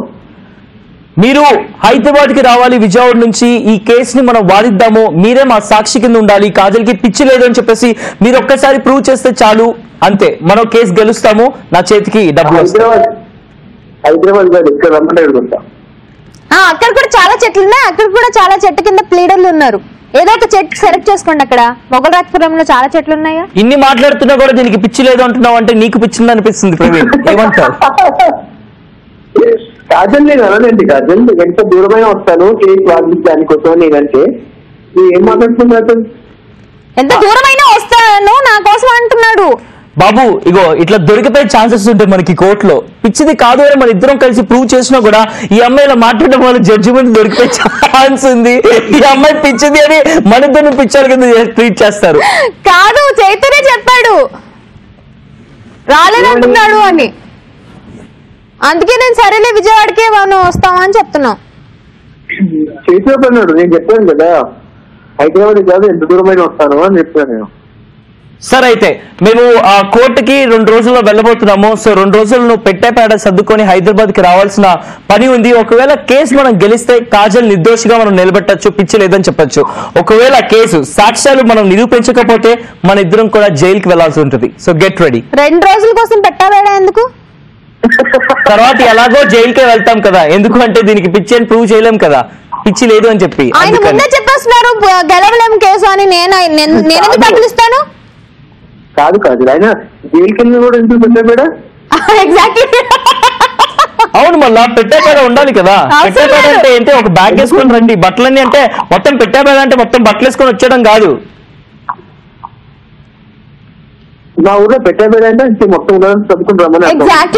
మీరు హైదరాబాద్ కి రావాలి విజయవాడ నుంచి. ఈ కేసుని మనం వాదిద్దాము. మీరే మా సాక్షి కింద ఉండాలి. కాజల్ కి పిచ్చి లేదు అని చెప్పేసి మీరు ఒక్కసారి ప్రూవ్ చేస్తే చాలు, అంతే. మనం కేసు గెలుస్తాము, నా చేతికి డబ్బులు వస్తాయి. హైదరాబాద్ కాదు, ఇక్కడ రమ్మంటే ఎడుకుంటా. అక్కడ కూడా చాలా చెట్లు ఉన్నాయి, అక్కడ కూడా చాలా చెట్టు కింద ప్లీడర్లు ఉన్నారు. ఏదో ఒక చెట్టు సెలెక్ట్ చేసుకోండి. అక్కడ మొగలరాజపురంలో చాలా చెట్లు ఉన్నాయా? ఇన్ని మాట్లాడుతున్నా కూడా దీనికి పిచ్చి లేదు అంటున్నావు అంటే నీకు పిచ్చింది అనిపిస్తుంది ప్రవీణ్, ఏమంటావు? కాజల్ నేను అనలేండి, కాజల్ ఎంత దూరమైన వస్తాను కేసు వాదించడానికి కోసం నేనంటే ఏం మాట్లాడుతున్నా? ఎంత దూరమైనా వస్తాను నా కోసం అంటున్నాడు. బాబు ఇగో ఇట్లా దొరికిపోయే ఛాన్సెస్ ఉంటాయి మనకి కోర్టులో. పిచ్చిది కాదు అని మన ఇద్దరం కలిసి ప్రూవ్ చేసినా కూడా ఈ అమ్మాయి ఇలా మాట్లాడడం వల్ల జడ్జిమెంట్ దొరికిపోయే ఛాన్స్ ఉంది. ఈ అమ్మాయి పిచ్చిది అని మన ఇద్దరిని పిచ్చర్ కింద ట్రీట్ చేస్తారు. కాదు, చైతన్య చెప్పాడు రాలేదంటున్నాడు అని. అందుకే నేను సరేలే విజయవాడకే మనం వస్తామని చెప్తున్నాం. చేసినప్పుడు నేను చెప్పాను కదా హైదరాబాద్ కాదు ఎంత దూరమైన వస్తాను అని చెప్పాను నేను. సరే అయితే మేము ఆ కోర్టుకి 2 రోజుల్లో వెళ్ళబోతున్నాము. సో 2 రోజులు నువ్వు పెట్టేపేడ సర్దుకొని హైదరాబాద్ కి రావాల్సిన పని ఉంది. ఒకవేళ కేసు మనం గెలిస్తే కాజల్ నిర్దోషిగా మనం నిలబెట్టచ్చు, పిచ్చి లేదని చెప్పొచ్చు. ఒకవేళ కేసు సాక్ష్యాలు మనం నిరూపించకపోతే మన ఇద్దరం కూడా జైలుకి వెళ్లాల్సి ఉంటుంది. So get ready. 2 రోజుల కోసం పెట్టావేడా ఎందుకు? తర్వాత ఎలాగో జైలుకే వెళ్తాం కదా, ఎందుకు అంటే దీనికి పిచ్చి అని ప్రూవ్ చేయలేం కదా, పిచ్చి లేదు అని చెప్పి. ఆయన ముందే చెప్పేస్తున్నారు గెలవలేం కేసు అని. నేనెందుకు డబ్బులు ఇస్తాను? కాదు ఆయన జైలుకి వెళ్ళి కూడా ఎందుకు పెట్టాబేడా? ఎగ్జాక్ట్లీ. అవును, మళ్ళా పెట్టేపేడ ఉండాలి కదా. పెట్టేపేడ అంటే ఏంటి, ఒక బ్యాగ్ వేసుకొని రండి, బట్టలన్నీ అంటే మొత్తం పెట్టేపేడ అంటే మొత్తం బట్టలు వేసుకొని వచ్చేయడం కాదు. మా ఊర్లో పెట్టేబేడ అంటే మొత్తం చదువుకుని రమ్మని.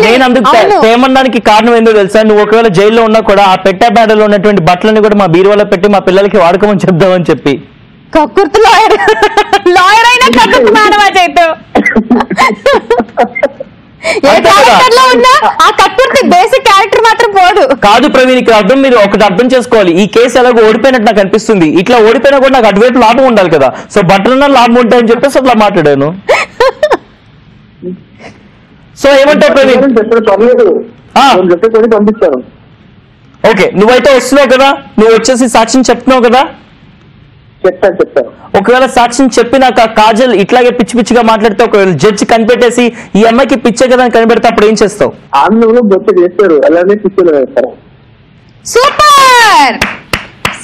నేను అందుకు తేమనడానికి కారణం ఏందో తెలుసా, నువ్వు ఒకవేళ జైల్లో ఉన్నా కూడా ఆ పెట్టేపేడలో ఉన్నటువంటి బట్టలని కూడా మా బీరువాలో పెట్టి మా పిల్లలకి వాడుకోమని చెప్దామని చెప్పి. కక్కుర్తి లాయర్ అయినా కక్కుర్తి మానవా చేతు. ఏ క్యారెక్టర్ లో ఉన్నా ఆ కక్కుర్తి బేసిక్ క్యారెక్టర్ మాత్రం పోదు. కాదు ప్రవీణ్, ఇక్కడ అర్థం మీరు ఒకటి అర్థం చేసుకోవాలి. ఈ కేసు ఎలాగో ఓడిపోయినట్టు నాకు అనిపిస్తుంది. ఇట్లా ఓడిపోయినా కూడా నాకు అటువైపు లాభం ఉండాలి కదా. సో బట్టలన్నా లాభం ఉంటాయని చెప్పేసి అట్లా మాట్లాడాను. సో ఏమంటావు ప్రవీణ్? పంపిస్తాను. ఓకే, నువ్వైతే వస్తున్నావు కదా, నువ్వు వచ్చేసి సాక్ష్యం చెప్తున్నావు కదా. చెప్తాను. ఒకవేళ సాక్ష్యం చెప్పినాక కాజల్ ఇట్లాగే పిచ్చి పిచ్చిగా మాట్లాడితే ఒకవేళ జడ్జి కనిపెట్టేసి ఈ అమ్మాయికి పిచ్చే కదా అని కనిపెడితే అప్పుడు ఏం చేస్తావు? ఆంధ్రలో బొచ్చ చేస్తారు, అలానే పిచ్చిలో వేస్తారు. Super,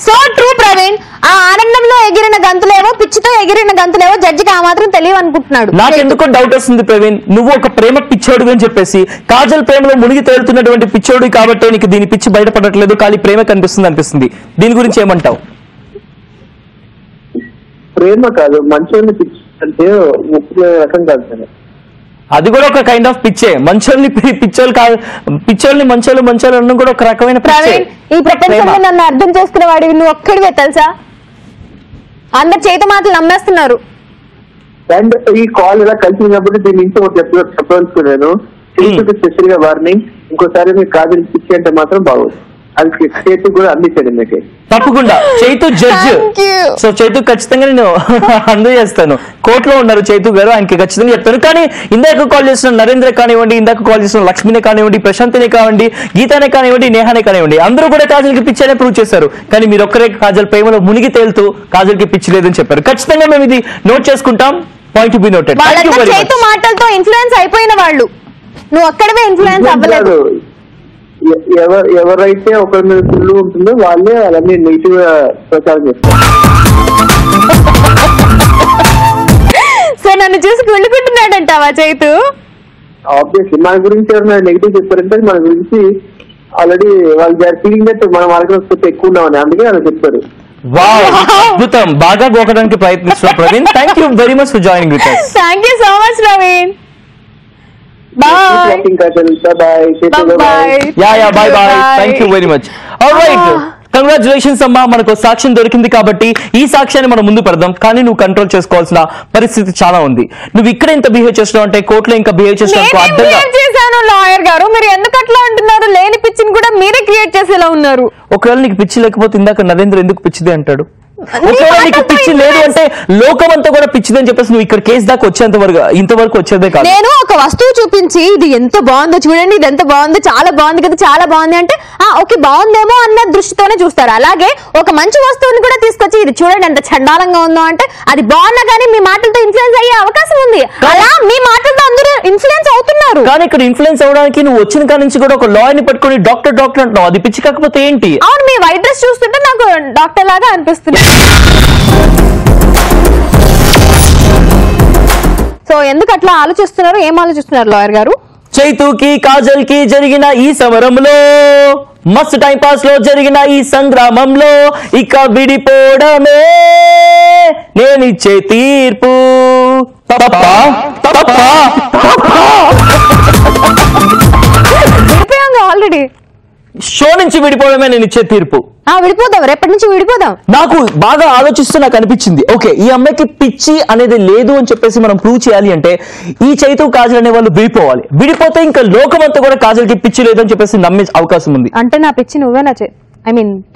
so true Praveen. ఆ ఆనందంలో ఎగిరిన గంతులేవో పిచ్చితో ఎగిరిన గంతులేవో జడ్జికి ఆ మాత్రం తెలియదు అనుకుంటున్నాడు. నాకెందుకో డౌట్ వస్తుంది ప్రవీణ్, నువ్వు ఒక ప్రేమ పిచ్చోడు అని చెప్పేసి కాజల్ ప్రేమలో మునిగి తేలుతున్నటువంటి పిచ్చోడు కాబట్టి నీకు దీని పిచ్చి బయటపడట్లేదు, ఖాళీ ప్రేమ అనిపిస్తుంది. దీని గురించి ఏమంటావు? ప్రేమ కాదు, మంచోళ్ళని పిచ్చి అంటే ఒప్పుకునే రకం కాదు సార్. అది కూడా ఒక కైండ్ ఆఫ్ పిచ్చే. మంచోళ్ళని పిచ్చోళ్ళు కాదు, పిచ్చోళ్ళని మంచోళ్ళు అనడం కూడా ఒక రకమైన పిచ్చే. ఈ ప్రపంచంలో నన్ను అర్థం చేసుకునే వాడివి నువ్వు ఒక్కడివే తెలుసా. అందరు చేతి మాటలు నమ్మేస్తున్నారు. అండ్ ఈ కాల్ ఇలా కలిసినప్పుడు దీని నుంచి ఒకటి చెప్పదలుచుకున్నాను. స్పెషల్ గా వార్నింగ్, ఇంకోసారి మీరు కాజల్ పిచ్చి అంటే మాత్రం బాగోదు. అది చేతు కూడా అందించండి మీకు. తప్పకుండా చైతు జడ్జ్. సో చైతు ఖచ్చితంగా నేను అందజేస్తాను. కోర్టులో ఉన్నారు చైతు గారు, ఆయనకి ఖచ్చితంగా చెప్తాను. కానీ ఇందాక కాల్ చేసిన నరేంద్ర కానివ్వండి, ఇందాక కాల్ చేసిన లక్ష్మినే కానివ్వండి, ప్రశాంత్నే కానివ్వండి, గీతానే కానివ్వండి, నేహానే కానివ్వండి, అందరూ కూడా కాజల్ కి పిచ్చి అనే ప్రూవ్ చేశారు. కానీ మీరు ఒక్కరే కాజల్ ప్రేమలో మునిగి తేలుతూ కాజల్ కి పిచ్చి లేదని చెప్పారు. ఖచ్చితంగా మేము ఇది నోట్ చేసుకుంటాం. Point be noted. చైతు మాటలతో ఇన్ఫ్లుయెన్స్ అయిపోయిన వాళ్ళు, నువ్వు ఒక్కడవే ఇన్ఫ్లుయెన్స్ అవ్వలేదు. ఎవరైతే ఒకరి మీద ఫుల్ ఉంటుందో వాళ్ళే అలానే నెగిటివ్ ప్రచారం చేస్తారు. సో నన్ను చూసి కుళ్ళుకుంటున్నాడంటావా చైతు? ఆబ్వియస్లీ మన గురించి ఎవరైనా నెగిటివ్ చెప్పారంటే మన గురించి ఆల్రెడీ వాళ్ళు ఫీలింగ్ అయితే మనం వాళ్ళకి వస్తే ఎక్కువ ఉన్నామని, అందుకే అలా చెప్తారు. అద్భుతం, బాగా గోకడానికి ప్రయత్నిస్తున్నా Praveen. Thank you very much for joining with us. Thank you so much Praveen. Bye. Bye. Yeah, bye. Thank you very much. All right. Congratulations అమ్మా, మనకు సాక్ష్యం దొరికింది కాబట్టి ఈ సాక్ష్యాన్ని మనం ముందు పెడదాం. కానీ నువ్వు కంట్రోల్ చేసుకోవాల్సిన పరిస్థితి చాలా ఉంది. నువ్వు ఇక్కడ ఇంత బిహేవ్ చేస్తున్నావు అంటే కోర్టులో ఇంకా బిహేవ్ చేస్తున్నావు. లాయర్ గారు మీరు ఎందుకు అట్లా అంటున్నారు? లేని పిచ్చిని కూడా మీరే క్రియేట్ చేసేలా ఉన్నారు. ఒకవేళ నీకు పిచ్చి లేకపోతే ఇందాక నరేంద్ర ఎందుకు పిచ్చిది అంటాడు? ఒకవేళ నీకు పిచ్చి లేదు అంటే లోకం అంతా కూడా పిచ్చిదని చెప్పేసి నువ్వు ఇక్కడ కేసు దాకా వచ్చేంత వరకు ఇంతవరకు వచ్చేదే కాదు. నేను ఒక వస్తువు చూపించి ఇది ఎంత బాగుందో చూడండి, ఇది ఎంత బాగుందో, చాలా బాగుంది కదా, చాలా బాగుంది అంటే ఓకే బాగుందేమో అన్న దృష్టితోనే చూస్తారు. అలాగే ఒక మంచి వస్తువుని కూడా తీసుకొచ్చి ఇది చూడండి ఎంత చండాలంగా ఉందో అంటే అది బాగున్నా కానీ మీ మాటలతో ఇన్ఫ్లుయెన్స్ అయ్యే అవకాశం ఉంది. అలా మీ మాటలతో అందరూ ఇన్ఫ్లుయెన్స్ అవుతున్నారు. కానీ ఇక్కడ ఇన్ఫ్లుయెన్స్ అవడానికి నువ్వు వచ్చిన కాడి నుంచి కూడా ఒక లాయర్ ని పట్టుకుని డాక్టర్ అంటున్నావు. అది పిచ్చి కాకపోతే ఏంటి? అవును, మీ వైట్ డ్రెస్ చూస్తుంటే నాకు డాక్టర్ లాగా అనిపిస్తుంది. సో ఎందుకు అట్లా ఆలోచిస్తున్నారు? ఏం ఆలోచిస్తున్నారు లాయర్ గారు? చైతుకి కాజల్ కి జరిగిన ఈ సమరంలో, మస్తు టైం పాస్ లో జరిగిన ఈ సంగ్రామంలో ఇక విడిపోవడమే నేనిచ్చే తీర్పు. ఆల్రెడీ షో నుంచి విడిపోవడమే నేను ఇచ్చే తీర్పు. విడిపోదాం, రేపటి నుంచి విడిపోదాం. నాకు బాగా ఆలోచిస్తూ నాకు అనిపించింది, ఓకే ఈ అమ్మాయికి పిచ్చి అనేది లేదు అని చెప్పేసి మనం ప్రూవ్ చేయాలి అంటే ఈ చైతు కాజల్ అనే వాళ్ళు విడిపోతే ఇంకా లోకమంతా కూడా కాజల్కి పిచ్చి లేదని చెప్పేసి నమ్మే అవకాశం ఉంది. అంటే నా పిచ్చి నువ్వేనా?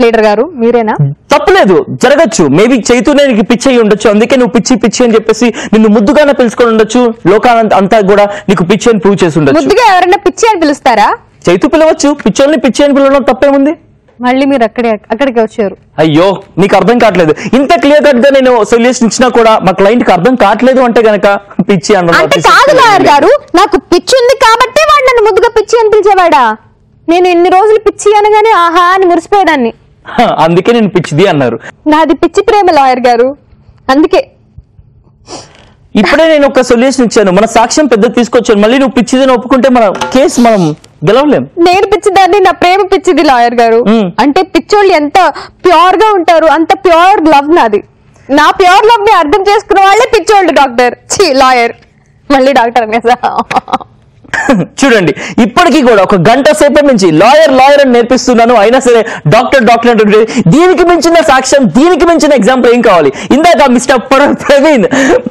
లీడర్ గారు మీరేనా? తప్పలేదు, జరగచ్చు. మేబీ చైతూనే నీకు పిచ్చి అయి ఉండొచ్చు, అందుకే నువ్వు పిచ్చి అని చెప్పేసి నిన్ను ముద్దుగానే పిలుచుకొని ఉండొచ్చు. లోకానంతా కూడా నీకు పిచ్చి అని ప్రూవ్ చేసి ఉండొచ్చు. ముద్దుగా ఎవరైనా పిచ్చి అని పిలుస్తారా? చైతు పిలవచ్చు, పిచ్చోల్ని పిచ్చి అని పిలవడం తప్పేముంది? మళ్ళీ మీరు అక్కడికి వచ్చారు. అయ్యో నీకు అర్థం కావట్లేదు. ఇంత క్లియర్ కట్ గా నేను సొల్యూషన్ ఇచ్చినా కూడా మా క్లయింట్ కి అర్థం కావట్లేదు అంటే గనక పిచ్చి అంటే కాదు లాయర్ గారు, నాకు పిచ్చి ఉంది కాబట్టి వాడు నన్ను ముద్దుగా పిచ్చి అని పిలిచేవాడా? నేను ఎన్ని రోజులు పిచ్చి అనగానే ఆహా అని మురిసిపోయేదాన్ని. అందుకే నేను పిచ్చిది అన్నారు. నాది పిచ్చి ప్రేమ లాయర్ గారు, అందుకే. ఇప్పుడే నేను ఒక సొల్యూషన్ ఇచ్చాను, మన సాక్ష్యం పెద్ద తీసుకొచ్చాను. మళ్ళీ నువ్వు పిచ్చిదని ఒప్పుకుంటే మన కేసు మనం గెలవలేం. నేను పిచ్చిదాన్ని, నా ప్రేమ పిచ్చిది లాయర్ గారు. అంటే పిచ్చోళ్ళు ఎంత ప్యూర్ గా ఉంటారు, అంత ప్యూర్ లవ్ నాది. నా ప్యూర్ లవ్ ని అర్థం చేసుకున్న వాళ్ళే పిచ్చోళ్ళు డాక్టర్ లాయర్. మళ్ళీ డాక్టర్ అనేసా? చూడండి, ఇప్పటికీ కూడా ఒక గంట సేపటి నుంచి లాయర్ అని నేర్పిస్తున్నాను, అయినా సరే డాక్టర్ అంటుంటే దీనికి మించిన సాక్ష్యం, దీనికి మించిన ఎగ్జాంపుల్ ఏం కావాలి? ఇందాక మిస్టర్ ప్రవీణ్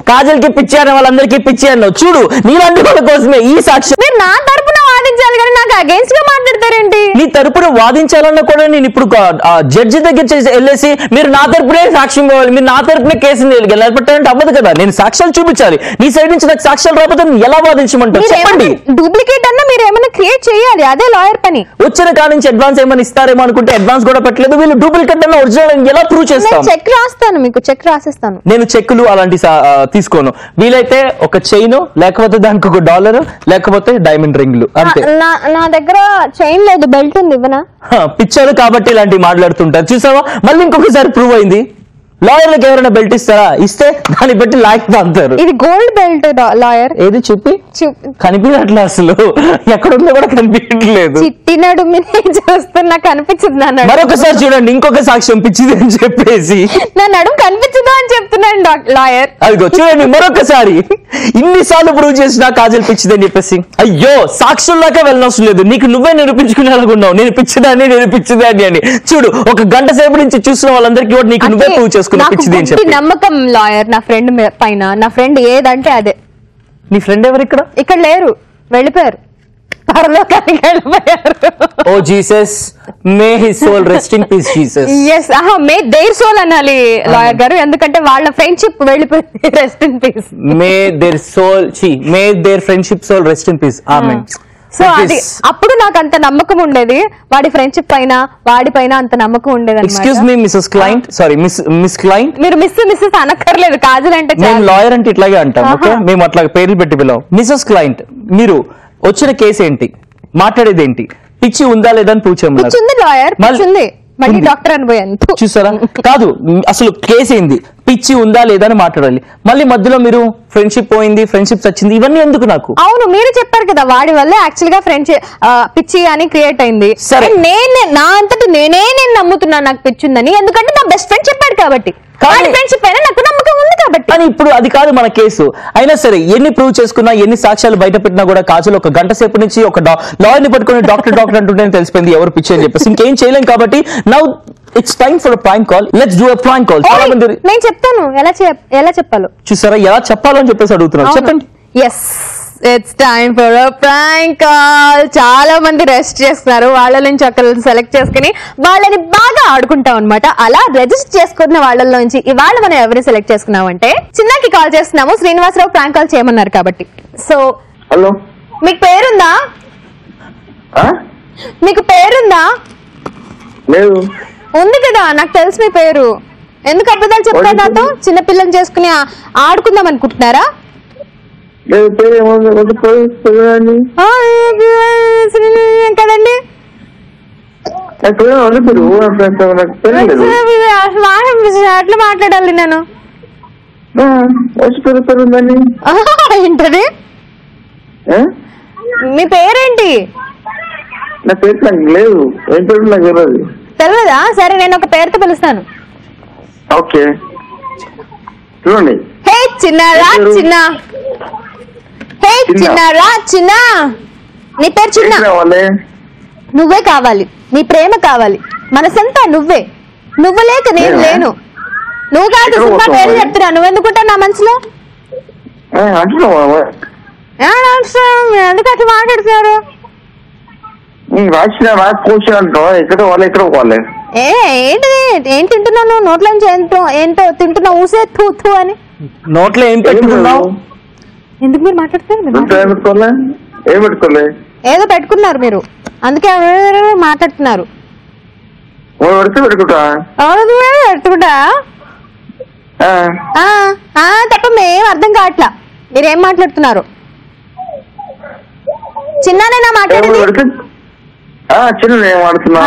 కాజల్ కి పిచ్చి అనే వాళ్ళందరికీ పిచ్చి అన్నావు. చూడు, నీలాంటి వాళ్ళ కోసమే ఈ సాక్ష్యం. మీరు నా తరపున వాదించాలి కానీ నాకు అగేన్స్ట్ గా మాట్లాడతారేంటి? నీ తరపున వాదించాలన్నా కూడా నేను ఇప్పుడు జడ్జి దగ్గర వెళ్ళేసి మీరు నా తరపునే సాక్ష్యం కావాలి, మీరు నా తరపునే కేసుని నిలబెట్టాలంటే అవ్వదు కదా. నేను సాక్ష్యాలు చూపించాలి, నీ సైడ్ నుంచి నాకు సాక్ష్యాలు రాకపోతే ఎలా వాదించమంటారు చెప్పండి? డూప్లికేట్ అన్నా మీరు ఏమైనా క్రియేట్ చేయాలి, అదే లాయర్ పని. వచ్చిన కాడ నుంచి అడ్వాన్స్ ఏమైనా ఇస్తారేమో అనుకుంటే అడ్వాన్స్ కూడా పెట్టలేదు. వీళ్ళు డూప్లికేట్ అన్న ఒరిజినల్ ఎలా ప్రూవ్ చేస్తాం? చెక్ రాస్తాను, మీకు చెక్ రాసిస్తాను. నేను చెక్కులు అలాంటి తీసుకోను. వీలైతే ఒక చైన్, లేకపోతే దానికి ఒక $, లేకపోతే డైమండ్ రింగ్లు, అంతే. నా దగ్గర చైన్ లేదు, బెల్ట్ ఉంది, ఇవ్వనా? పిచ్చారు కాబట్టి ఇలాంటివి మాట్లాడుతుంటారు. చూసావా, మళ్ళీ ఇంకొకసారి ప్రూవ్ అయింది. లాయర్లకు ఎవరైనా బెల్ట్ ఇస్తారా? ఇస్తే దాన్ని బట్టి లాయక్ అంటారు. ఇది గోల్డ్ బెల్ట్ లాయర్. ఏది చూపి? కనిపించట్లే, అసలు ఎక్కడుందో కూడా కనిపించట్లేదు. చిట్టినాడు చూస్తున్నా కనిపించదు. మరొకసారి చూడండి, ఇంకొక సాక్ష్యం పిచ్చిది అని చెప్పేసి నా నడుము కనిపించదు అని చెప్తున్నాను లాయర్. అదిగో చూడండి, మరొకసారి ఇన్నిసార్లు ప్రూవ్ చేసినా కాజల్ పిచ్చిది అని చెప్పేసి. అయ్యో, సాక్షుల్లాగా వెళ్ళనవసరం లేదు, నీకు నువ్వే నిరూపించుకునే అనుకున్నావు నేను పిచ్చిదాన్ని అని. చూడు, ఒక గంట సేపు నుంచి చూసిన వాళ్ళందరికీ కూడా నీకు నువ్వే ప్రూవ్ చేసుకున్నావు పిచ్చిది అని చెప్పి. నమ్మకం లాయర్ నా ఫ్రెండ్ పైన. నా ఫ్రెండ్ ఏదంటే అదే. నీ ఫ్రెండ్ ఎవరు? ఇక్కడ లేరు, వెళ్ళిపోయారు, పరలోకానికి వెళ్ళిపోయారు. Oh Jesus, may his soul rest in peace Jesus. yes, may their soul అనాలి లాయర్ గారు, ఎందుకంటే వాళ్ళ ఫ్రెండ్షిప్ వెళ్ళిపోయింది. Rest in peace. May their friendship soul rest in peace. Amen. So అది అప్పుడు నాకు అంత నమ్మకం ఉండేది, వాడి ఫ్రెండ్షిప్ పైన, వాడి పైన అంత నమ్మకం ఉండేది. Excuse me Mrs client, sorry miss client. మీరు మిస్సెస్ అనక్కర్లేదు, కాజల్ అంటే మేము లాయర్ అంటే ఇట్లాగే అంటాం. ఓకే, మేము అట్లా పేర్లు పెట్టి పిలవం. మిస్సెస్ క్లయింట్, మీరు వచ్చిన కేసు ఏంటి, మాట్లాడేది ఏంటి? పిచ్చి ఉందా లేదా అని ప్రూవ్ చేయమన్నారు. పిచ్చి ఉంది లాయర్, పిచ్చి ఉంది. మళ్ళీ డాక్టర్ అనిపోయాను. చూసారా? కాదు, అసలు కేసు ఏంది, పిచ్చి ఉందా లేదా అని మాట్లాడాలి. మళ్ళీ మధ్యలో మీరు ఫ్రెండ్షిప్ పోయింది, ఫ్రెండ్షిప్ వచ్చింది, ఇవన్నీ ఎందుకు నాకు? అవును, మీరు చెప్పారు కదా వాడి వల్ల యాక్చువల్ గా ఫ్రెండ్షిప్ పిచ్చి అని క్రియేట్ అయింది. సరే, నా అంతటి నేనే నమ్ముతున్నాను నాకు పిచ్చి ఉందని, ఎందుకంటే నా బెస్ట్ ఫ్రెండ్ చెప్పాడు కాబట్టి. ఫ్రెండ్షిప్ పైన నాకు నమ్మకం ఉంది కాబట్టి. కానీ ఇప్పుడు అది కాదు మన కేసు. అయినా సరే ఎన్ని ప్రూవ్ చేసుకున్నా, ఎన్ని సాక్ష్యాలు బయట పెట్టినా కూడా కాజల్ ఒక గంట సేపు నుంచి ఒక లాయర్ ని పట్టుకుని డాక్టర్ అంటుంటే తెలిసిపోయింది ఎవరు పిచ్చి అని చెప్పేసి. ఇంకేం చేయలేం కాబట్టి now it's time for prank call. Let's do a prank call. చాలా మంది నేను చెప్తాను ఎలా చెప్పాలో. చూసారా, ఎలా చెప్పాలో అని చెప్పేసి అడుగుతున్నారు. చెప్పండి. Yes, it's time for a prank call. చాలా మంది రెస్ట్ చేస్తున్నారు, వాళ్ళ నుంచి ఒకరిని సెలెక్ట్ చేసుకుని వాళ్ళని బాగా ఆడుకుంటాం అనమాట. అలా రిజిస్టర్ చేసుకున్న వాళ్ళలోంచి ఇవాళ మనం ఎవరిని సెలెక్ట్ చేసుకున్నామంటే చిన్నకి కాల్ చేస్తున్నాము. శ్రీనివాసరావు ప్రాంక్ కాల్ చేయమన్నారు కాబట్టి. సో హలో, మీకు పేరుందా? మీకు పేరుందా? లేదు. ఉంది కదా, నాకు తెలుసు మీ పేరు. ఎందుకు అబద్ధాలు చెప్తారు నాతో? చిన్న పిల్లలు చేసుకుని ఆడుకుందాం అనుకుంటున్నారా? కదండి, అట్లా మాట్లాడాలి నేను. ఏంటది? మీ పేరేంటి? నా పేరు నాకు లేదు. ఏం పేరు నాకు తెలియదు. తెలియదా? సరే, నేను ఒక పేరుతో పిలుస్తాను. ఓకే, చూడండి. హే చిన్నారా చిన్న, హే చిన్నారా చిన్న. నీ పేరు చిన్న. కావాలి? నువ్వే కావాలి, నీ ప్రేమ కావాలి. మనసంతా నువ్వే, నువ్వు లేక నేను లేను. నువ్వు కాదు సినిమా పేరు చెప్తున్నా, నువ్వెందుకుంటా నా మనసులో? ఎందుకు అట్లా మాట్లాడుతున్నారు? ఏంటిది? ఏం తింటున్నావు నువ్వు? నోట్లో ఏంటో తింటున్నావు, ఊసే తూ తూ అని. నోట్లో ఏం పెట్టుకున్నావు? ఎందుకు మీరు మాట్లాడుతున్నారు? ఏదో పెట్టుకున్నారు మీరు, అందుకే మాట్లాడుతున్నారు. పెట్టుకుంటా తప్ప మేం అర్థం కావట్లా మీరేం మాట్లాడుతున్నారు. చిన్ననేనా మాట్లాడేది?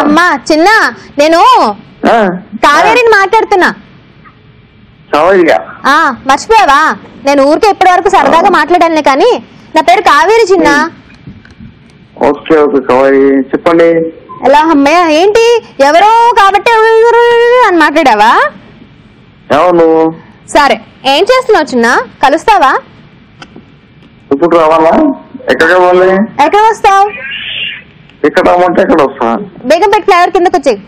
అమ్మా చిన్న, నేను కావేరిని మాట్లాడుతున్నా. మర్చిపోయావా? నేను ఊరికే ఇప్పటి వరకు సరదాగా మాట్లాడాను కానీ నా పేరు కావేరి చిన్న. చెప్పండి. ఎలా అమ్మయ్య? ఏంటి ఎవరో కాబట్టి అని మాట్లాడావా? సరే ఏం చేస్తున్నావు చిన్న? కలుస్తావా? ఇప్పుడు రావాలా? ఎక్కడ వస్తావు? ఎక్కడ రమ్మంటే ఎక్కడ వస్తా. బేగంపేట ఫ్లైఓవర్ కిందకు వచ్చేయి.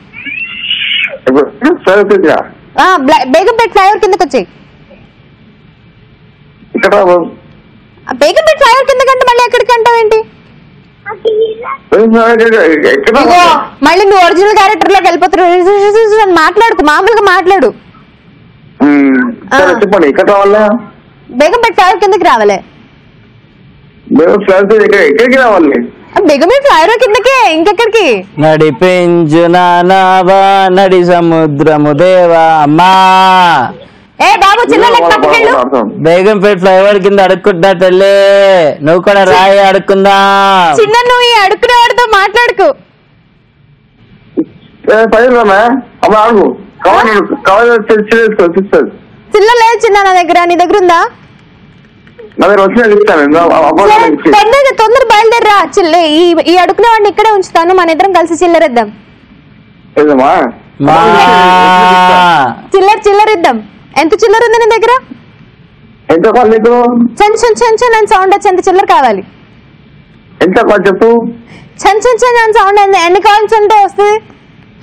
బేగంపేట ఫ్లైఓవర్ కిందకు వచ్చేయి. బేగంపేట ఫ్లైఓవర్ కిందకంటే మళ్ళీ ఎక్కడికి అంటావేంటి? మళ్ళీ నువ్వు ఒరిజినల్ క్యారెక్టర్ లోకి వెళ్ళిపోతున్నావు. మాట్లాడుకు, మామూలుగా మాట్లాడు. చెప్పండి ఎక్కడ రావాలా? బేగంపేట ఫ్లైఓవర్ కిందకి రావాలి. ఎక్కడికి రావాలి? బేగంపేట ఫ్లైఓవర్ కిందకే, ఇంకెక్కడికి? నడిపించునావా నడి సముద్రము దేవా అమ్మా. ఏ బాబు చిన్న బేగంపేట ఫ్లైఓవర్ కింద అడుక్కుంటా తల్లి, నువ్వు కూడా రాయి అడుక్కుందా. చిన్న నువ్వు ఈ అడుక్కునేవాడితో మాట్లాడుకు. చిల్ల లేదు చిన్న నా దగ్గర, నీ దగ్గర ఉందా? తొందర బయలుదేరరా. ఈ అడుక్కునే వాడిని ఇక్కడే ఉంచుతాను, మన ఇద్దరం కలిసి చిల్లరిద్దాం. చిల్లరిద్దాం. ఎంత చిల్లర ఉంది నీ దగ్గర? సౌండ్ వచ్చి ఎంత చిల్లర కావాలి? సౌండ్ ఎన్ని కాయిన్స్ ఉంటే వస్తుంది?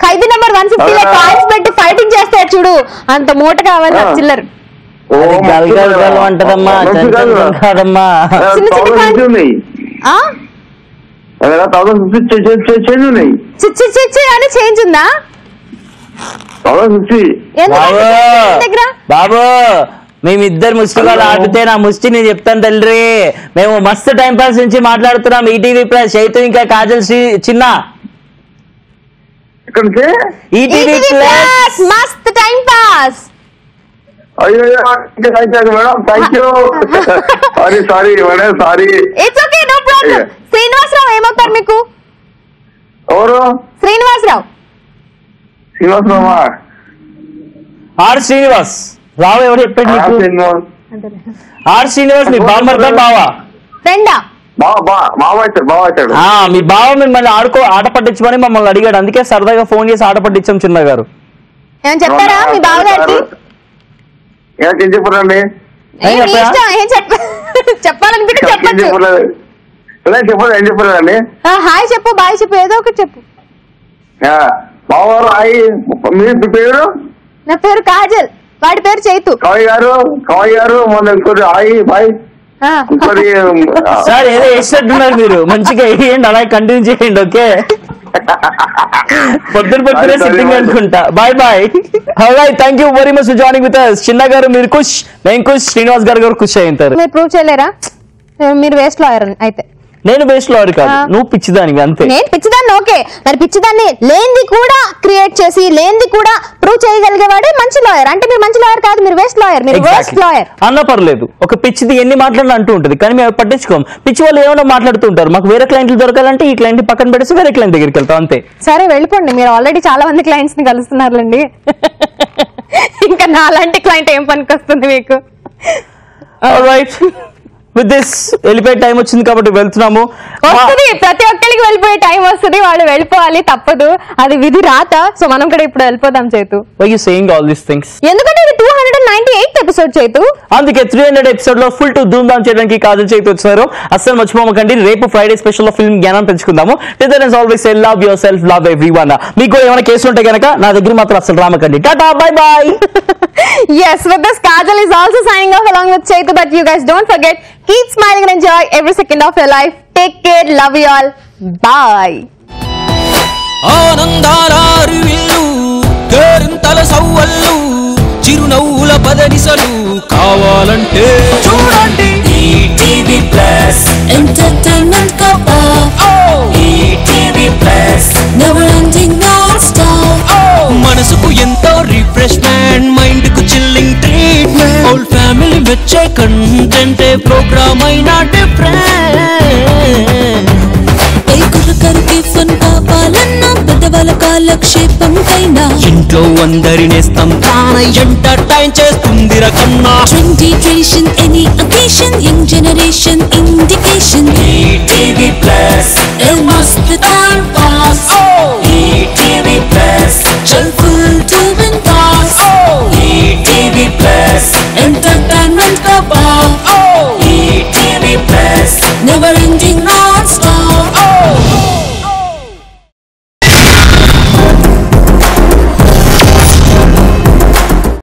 ఖైదీ నెంబర్ 150 కాయిన్స్ పెట్టి ఫైటింగ్ చేస్తాడు చూడు, అంత మూట కావాలి నాకు చిల్లర. అంటదమ్మా కాదమ్మా. అని చేంజ్ ఉందా బాబు? మేమిద్దరు ముష్టి వాళ్ళు ఆపితే నా ముష్టి నేను చెప్తాను తల్లి. మేము మస్తు టైం పాస్ నుంచి మాట్లాడుతున్నాం. ఈటీవీ ప్లస్ చైతు ఇంకా కాజల్ చిన్న. ETV plus Mast time pass. Srinivasarao ఏమవుతారు మీకు? శ్రీనివాసరావు. ఆర్ శ్రీనివాస్ రావు ఎవరు చెప్పండి? ఆర్ శ్రీనివాస్ మీ బామ్మర్దా బావా? ఫ్రెండా? మీ బావ మిమ్మల్ని ఆట పట్టించమని మమ్మల్ని అడిగాడు, అందుకే సరదాగా ఫోన్ చేసి ఆట పట్టించాం చిన్న గారు. చెప్పారా మీ బావగారికి? చెప్పండి. చెప్పాలనిపించి చెప్పండి. చెప్పలేదండి. హాయ్ చెప్పు, బాయ్ చెప్పు, ఏదో ఒకటి చెప్పు. పేరు? నా పేరు కాజల్, వాడి పేరు చైతు. కవయ్ గారు మొన్న ఇంకోటి హాయ్ బాయ్ సార్ ఏదో వేసినట్టున్నారు మీరు, మంచిగా వేయండి, అలాగే కంటిన్యూ చేయండి. ఓకే పొద్దున్నే సిట్టింగ్ అనుకుంటా. Bye bye. Hi, thank you very much for joining with us. చిన్న గారు మీరు ఖుష్, మేము ఖుష్, శ్రీనివాస్ గారు ఖుష్ అయ్యింటారు. మీరు ప్రూవ్ చేయలేరా? మీరు వేస్ట్ లాయర్ అయితే? నేను వేస్ట్ లాయర్ కాదు, నువ్వు పిచ్చిదానివి అంతే. నేను పిచ్చిదాన్ని, ఓకే. మరి పిచ్చిదాన్ని లేనిది కూడా క్రియేట్ చేసి లేనిది కూడా ప్రూవ్ చేయగలిగేవాడే మంచి లాయర్. అంటే మీరు మంచి లాయర్ కాదు, మీరు వేస్ట్ లాయర్, మీరు వేస్ట్ లాయర్. అన్న పర్లేదు, ఒక పిచ్చిది ఎన్ని మాట్లాడినా అంటూ ఉంటుంది, కానీ మేము పట్టించుకోం. పిచ్చి వాళ్ళు ఏమైనా మాట్లాడుతుంటారు. మాకు వేరే క్లయింట్లు దొరకాలంటే ఈ క్లయింట్ పక్కన పెడితే వేరే క్లయింట్ దగ్గరికి వెళ్తాం అంతే. సరే వెళ్ళిపోండి, మీరు ఆల్రెడీ చాలా మంది క్లయింట్స్ ని కలుస్తున్నారులేండి. ఇంకా నాలాంటి క్లయింట్ ఏం పనికి వస్తుంది మీకు? రైట్, విత్ దిస్ వెళ్ళిపోయే టైం వచ్చింది కాబట్టి వెళ్తున్నాము. వస్తుంది, ప్రతి ఒక్కరికి వెళ్ళిపోయే టైం వస్తుంది, వాళ్ళు వెళ్ళిపోవాలి, తప్పదు, అది విధి రాత. సో మనం కూడా ఇప్పుడు వెళ్ళిపోదాం చేతు. Why you saying all these things? ఎందుకంటే ఇది 298th ఎపిసోడ్ చేతు. అందుకే 300 ఎపిసోడ్ లో ఫుల్ టు ధూమ్ ధామ్ చేయడానికి కాజల్ చేతు వచ్చారు. అస్సలు మర్చిపోమకండి, రేపు ఫ్రైడే స్పెషల్ లో ఫిల్మ్ జ్ఞానం పెంచుకుందాము. Always say love yourself, love everyone. మీకు ఏమైనా కేసులు ఉంటే కనుక నా దగ్గర మాత్రం అసలు రామకండి. Tata, bye bye. Yes, with this Kajal is also signing off along with Chetu, but you guys don't forget, keep smiling and enjoy every second of your life. Take care, love you all. Bye. ఆనందాల అరివిల్లు కేరింతల సవ్వళ్ళు చిరునవ్వుల పదనిసలు కావాలంటే చూడండి ETV plus entertainment cup ETV plus never ending non stop మనసుకు ఎంతో refreshment, mind కు chilling treatment, whole family వచ్చే content program అయినా డిఫరెంట్. కరుకి ఫన్ కావాలన్నా పెద్దవాళ్ళ కాలక్షేపం కైనా ఇంట్లో అందరినేస్తాం తానై ఎంటర్టైన్ చేస్తుంది రకన్నా. Trendy tradition any occasion young generation indication ETV plus Mast time pass ETV plus చల్ full to win pass ETV plus entertainment cup ETV plus never ending